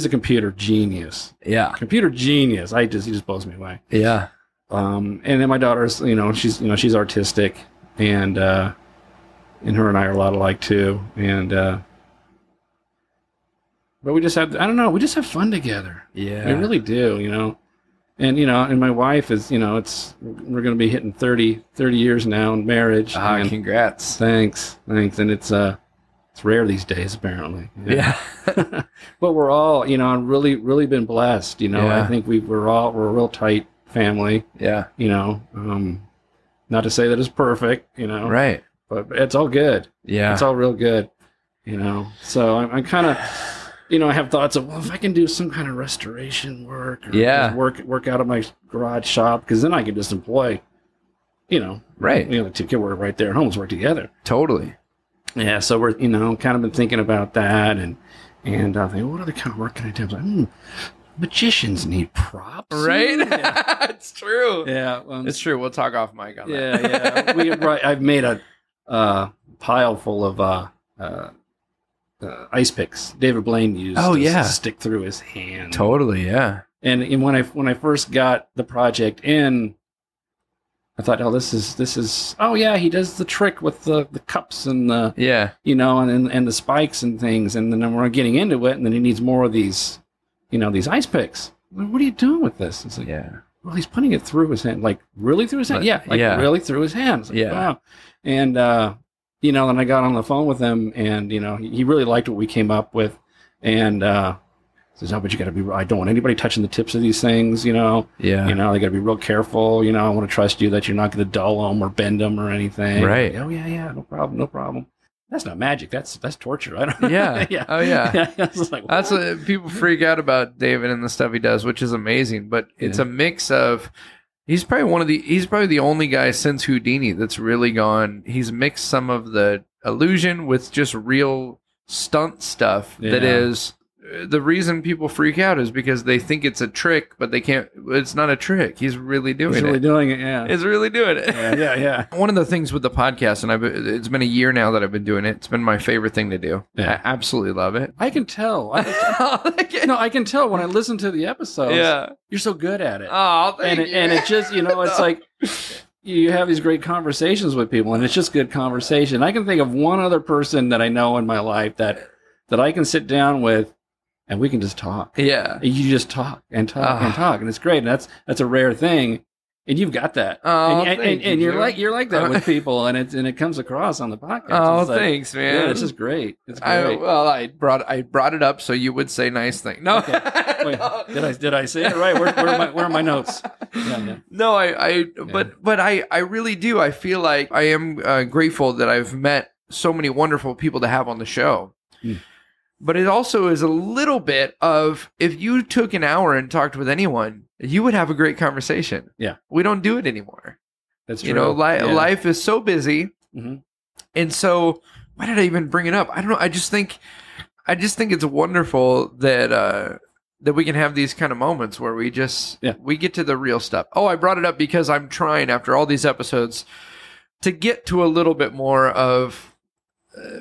computer genius. Yeah. Computer genius. He just blows me away. Yeah. And then my daughter's, she's artistic, and her and I are a lot alike too. And but we just have fun together. Yeah, we really do. And my wife is, we're going to be hitting 30 years now in marriage. Congrats. Thanks. And it's rare these days, apparently. Yeah. But we're all, really, really been blessed. I think we're a real tight family. Yeah. Not to say that it's perfect, Right. But it's all good. Yeah. It's all real good, So I'm kind of, I have thoughts of, well, if I can do some kind of restoration work or just work out of my garage shop, because then I can just employ, right. The two kids work right there at home, work together. Totally. Yeah. So we're, kind of been thinking about that, and I think, what other kind of work can I do? I was like, magicians need props, right? Yeah. It's true. Yeah, it's true. We'll talk off mic on that. Yeah. I've made a pile full of ice picks. David Blaine used to stick through his hand. Totally, yeah. And when I first got the project in, I thought, this is. Oh yeah, he does the trick with the cups and the and the spikes and things. And then we're getting into it, and then he needs more of these. These ice picks. What are you doing with this? It's like, well, he's putting it through his hand. Like, really through his hand? Really through his hands. Like, wow. And, then I got on the phone with him, and, he really liked what we came up with. And says, but you got to be, I don't want anybody touching the tips of these things, Yeah. They got to be real careful. I want to trust you that you're not going to dull them or bend them or anything. Right. Like, oh, yeah, no problem. That's not magic. That's torture. I don't. Yeah. Yeah. Oh yeah. Like, that's what people freak out about David and the stuff he does, which is amazing. But it's a mix of. He's probably the only guy since Houdini that's really gone. He's mixed some of the illusion with just real stunt stuff. That is the reason people freak out is because they think it's a trick, but they can't. It's not a trick. He's really doing it. He's really doing it. Yeah. He's really doing it. Yeah. One of the things with the podcast, and it's been a year now that I've been doing it. It's been my favorite thing to do. Yeah. I absolutely love it. I can tell. I can tell when I listen to the episodes. Yeah. You're so good at it. Oh, thank you. And it just, it's like you have these great conversations with people, and it's just good conversation. I can think of one other person that I know in my life that I can sit down with. And we can just talk. Yeah. You just talk and talk and talk. And it's great. And that's a rare thing. And you've got that. Oh, and you're like that with people, and it comes across on the podcast. Oh, thanks, man. Yeah, it's just great. It's great. I brought it up so you would say nice things. No. Okay. Wait, did I say it right? Where are my notes? Yeah. No, but I really do. I feel like I am grateful that I've met so many wonderful people to have on the show. Mm. But it also is a little bit of, if you took an hour and talked with anyone, you would have a great conversation. Yeah. We don't do it anymore. That's true. Life is so busy. Mm-hmm. And so why did I even bring it up? I don't know. I just think it's wonderful that we can have these kind of moments where we just, we get to the real stuff. Oh, I brought it up because I'm trying after all these episodes to get to a little bit more of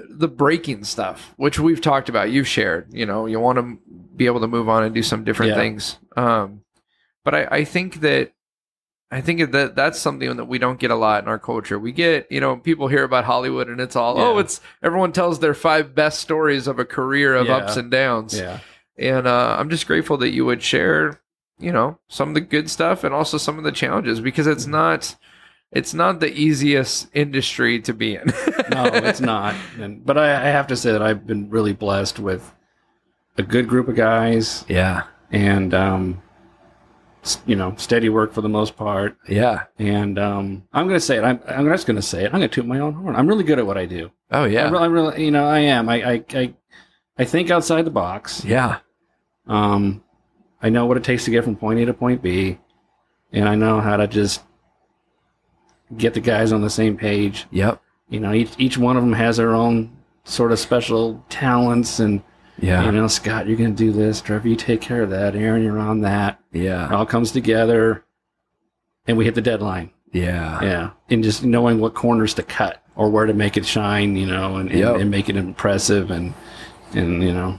the breaking stuff, which we've talked about. You've shared, you want to be able to move on and do some different things. But I think that's something that we don't get a lot in our culture. We get, people hear about Hollywood and it's all, everyone tells their 5 best stories of a career of ups and downs. Yeah. And I'm just grateful that you would share, some of the good stuff and also some of the challenges, because it's not, It's not the easiest industry to be in. No, it's not. But I have to say that I've been really blessed with a good group of guys. Yeah. And, steady work for the most part. Yeah. And I'm going to say it. I'm just going to say it. I'm going to toot my own horn. I'm really good at what I do. Oh, yeah. I really, I am. I think outside the box. Yeah. I know what it takes to get from point A to point B. And I know how to just get the guys on the same page. Yep. Each one of them has their own sort of special talents, and Scott, you're going to do this. Trevor, you take care of that. Aaron, you're on that. Yeah. It all comes together, and we hit the deadline. Yeah. Yeah. And just knowing what corners to cut or where to make it shine, and make it impressive, and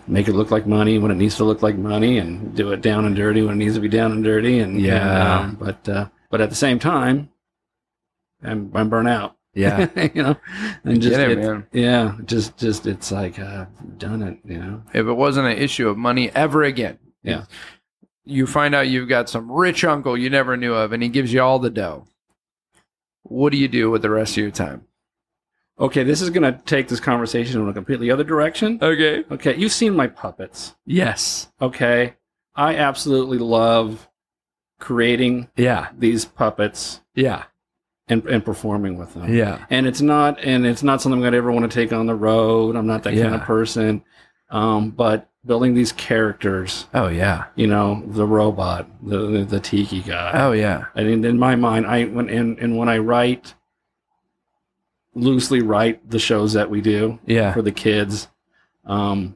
make it look like money when it needs to look like money, and do it down and dirty when it needs to be down and dirty. But at the same time, I'm burnt out. Yeah. And just get it, man. Yeah. Just it's like, I've done it, If it wasn't an issue of money ever again. Yeah. You find out you've got some rich uncle you never knew of, and he gives you all the dough. What do you do with the rest of your time? Okay, this is going to take this conversation in a completely other direction. Okay, you've seen my puppets. Yes. Okay, I absolutely love creating these puppets. Yeah. And performing with them. Yeah. And it's not something I'd ever want to take on the road. I'm not that kind of person. But building these characters. Oh yeah. The robot, the tiki guy. Oh yeah. And in my mind, when I loosely write the shows that we do for the kids, I'm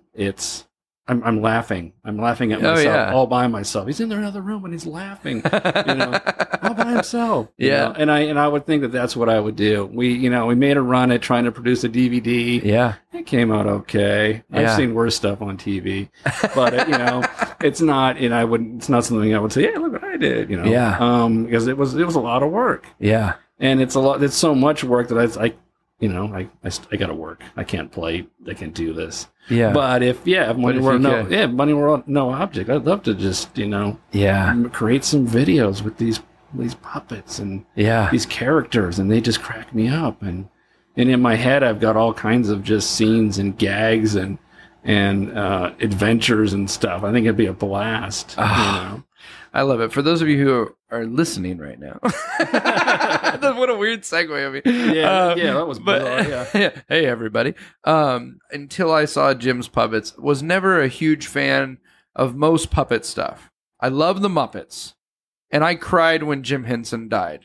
laughing. I'm laughing at myself all by myself. He's in there in another room and he's laughing, all by himself. Yeah. And I would think that that's what I would do. We made a run at trying to produce a DVD. Yeah. It came out okay. Yeah. I've seen worse stuff on TV, but it's not. It's not something I would say. Hey, look what I did. Yeah. Because it was a lot of work. Yeah. And it's a lot. It's so much work that I got to work. I can't play. I can't do this. Yeah. But if money were no object, I'd love to just create some videos with these puppets and these characters, and they just crack me up. And in my head, I've got all kinds of just scenes and gags and adventures and stuff. I think it'd be a blast. I love it. For those of you who are listening right now, what a weird segue. I mean, that was bizarre. Yeah. Hey, everybody. Until I saw Jim's puppets, was never a huge fan of most puppet stuff. I love the Muppets, and I cried when Jim Henson died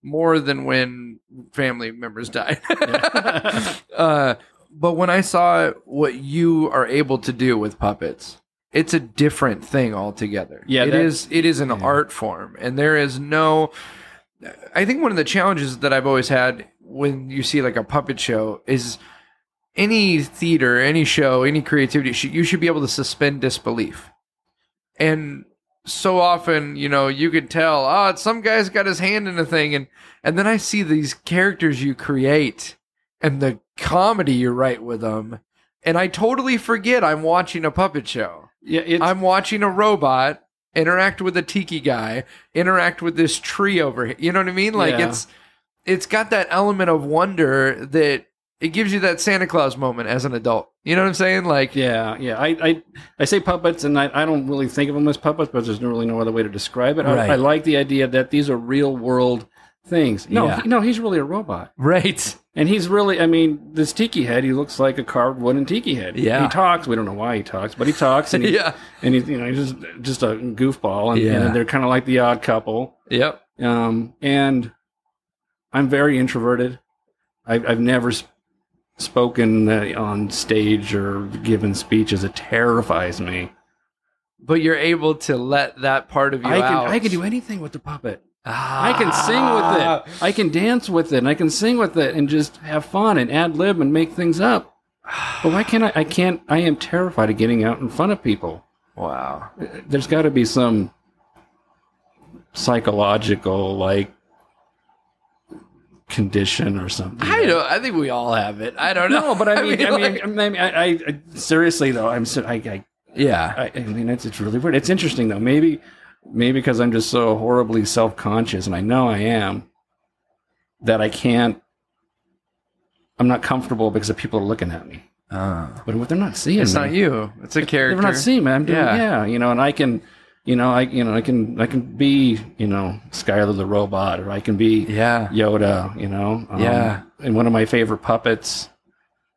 more than when family members died. But when I saw what you are able to do with puppets, it's a different thing altogether. Yeah, it is an art form, and there is no. I think one of the challenges that I've always had when you see like a puppet show is any theater, any show, any creativity, you should be able to suspend disbelief. And so often, you could tell, some guy's got his hand in a thing, and then I see these characters you create and the comedy you write with them, and I totally forget I'm watching a puppet show. Yeah, I'm watching a robot interact with a tiki guy, interact with this tree over here. You know what I mean? Like it's got that element of wonder that it gives you that Santa Claus moment as an adult. You know what I'm saying? Like I say puppets, and I don't really think of them as puppets, but there's really no other way to describe it. Right. I like the idea that these are real world things. No, he's really a robot. Right. And he's really, this tiki head, he looks like a carved wooden tiki head. Yeah. He talks. We don't know why he talks, but he talks. And and he's just a goofball. And they're kind of like the odd couple. Yep. And I'm very introverted. I've never spoken on stage or given speeches. It terrifies me. But you're able to let that part of you out. I can do anything with the puppet. I can sing with it. I can dance with it. And I can sing with it and just have fun and ad lib and make things up. But why can't I? I can't. I am terrified of getting out in front of people. Wow. There's got to be some psychological condition or something. I think we all have it. I don't know. No, but I seriously though, it's really weird. It's interesting though. Maybe because I'm just so horribly self-conscious, and I know I am. that I'm not comfortable because the people are looking at me. But what they're not seeing, it's not you. It's a character. They're not seeing me. I'm doing, and I can, I can be, Skylar the robot, or I can be Yoda, And one of my favorite puppets,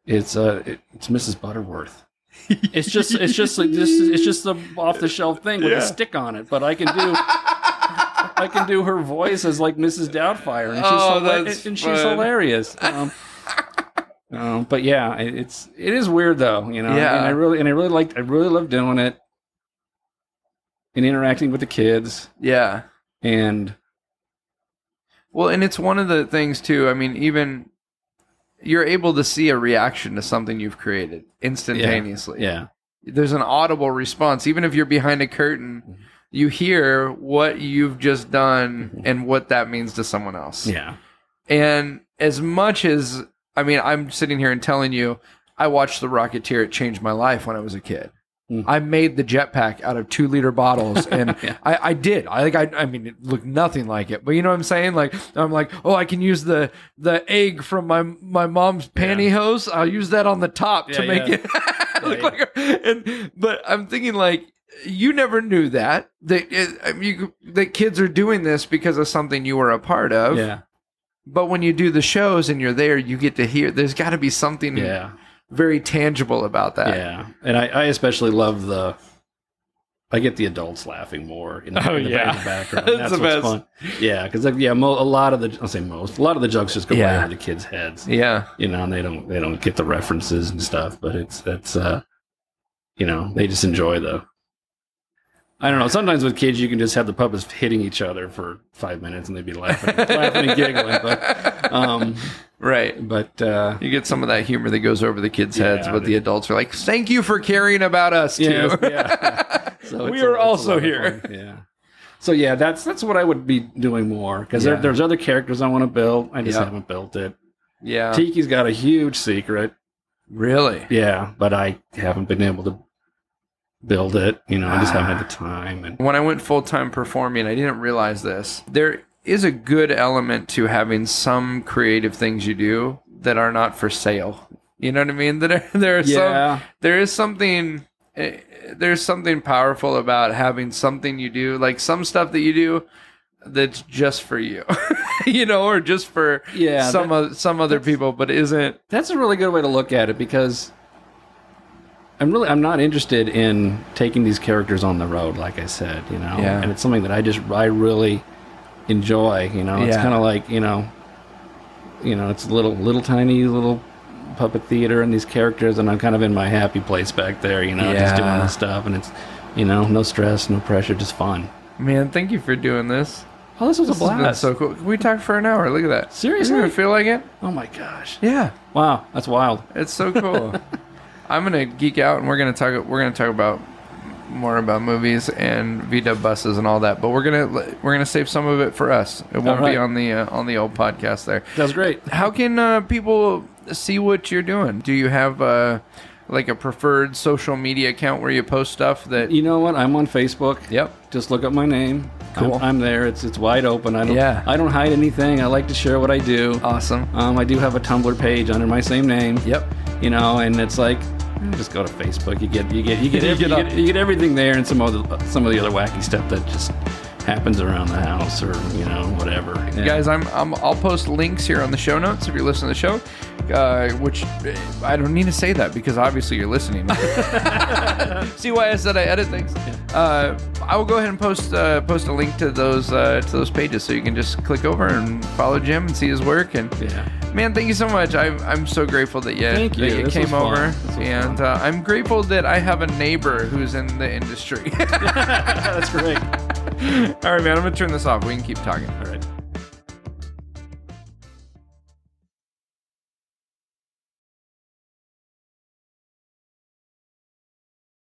it's Mrs. Butterworth. It's just the off the shelf thing with a stick on it, but I can do her voice as like Mrs. Doubtfire, and she's hilarious. But yeah, it is weird though, and I really love doing it and interacting with the kids. Yeah. And it's one of the things too. I mean, even you're able to see a reaction to something you've created instantaneously. Yeah. There's an audible response. Even if you're behind a curtain, you hear what you've just done and what that means to someone else. Yeah. And as much as, I'm sitting here and telling you, I watched The Rocketeer. It changed my life when I was a kid. I made the jetpack out of 2-liter bottles, and I did. It looked nothing like it, but you know what I'm saying? Like, I'm like, oh, I can use the egg from my mom's pantyhose. I'll use that on the top to make it look like her. But I'm thinking, like, you never knew that kids are doing this because of something you were a part of. Yeah. But when you do the shows and you're there, you get to hear. There's got to be something. Yeah. Very tangible about that. Yeah. And I especially love I get the adults laughing more in the background. That's what's fun. Yeah, because a lot of the jokes just go right over the kids' heads. Yeah. And they don't get the references and stuff, but that's they just enjoy I don't know. Sometimes with kids, you can just have the puppets hitting each other for 5 minutes, and they'd be laughing and giggling. But right. But you get some of that humor that goes over the kids' heads, but the adults are like, "Thank you for caring about us too." Yeah. So we are also here. Yeah. So yeah, that's what I would be doing more, because there's other characters I want to build. I just haven't built it. Yeah. Tiki's got a huge secret. Really? Yeah, but I haven't been able to build it. I just haven't had the time. And when I went full-time performing, I didn't realize this. There is a good element to having some creative things you do that are not for sale. You know what I mean? There's something powerful about having something you do, like some stuff that you do that's just for you, or just for some other people, but isn't. That's a really good way to look at it, because I'm not interested in taking these characters on the road, like I said, and it's something that I really enjoy, It's kind of like, it's a little tiny little puppet theater and these characters, and I'm kind of in my happy place back there, just doing this stuff, and it's, no stress, no pressure, just fun. Man, thank you for doing this. Oh, this was a blast. That's so cool. We talked for an hour. Look at that. Seriously? You feel like it? Oh my gosh. Yeah. Wow, that's wild. It's so cool. I'm gonna geek out, and we're gonna talk about more about movies and VW buses and all that. But we're gonna save some of it for us. It won't be on the old podcast there. That's great. How can people see what you're doing? Do you have like a preferred social media account where you post stuff that? You know what? I'm on Facebook. Yep. Just look up my name. Cool. I'm there. It's wide open. I don't hide anything. I like to share what I do. Awesome. I do have a Tumblr page under my same name. Yep. And it's like, just go to Facebook. You get everything there, and some of the other wacky stuff that just happens around the house, or whatever. Yeah. Guys, I'll post links here on the show notes if you're listening to the show, which I don't need to say that because obviously you're listening. See why I said I edit things? Yeah. I will go ahead and post a link to those pages, so you can just click over and follow Jim and see his work. And man, thank you so much. I'm so grateful that you came over, and I'm grateful that I have a neighbor who's in the industry. That's great. All right, man, I'm going to turn this off. We can keep talking. All right.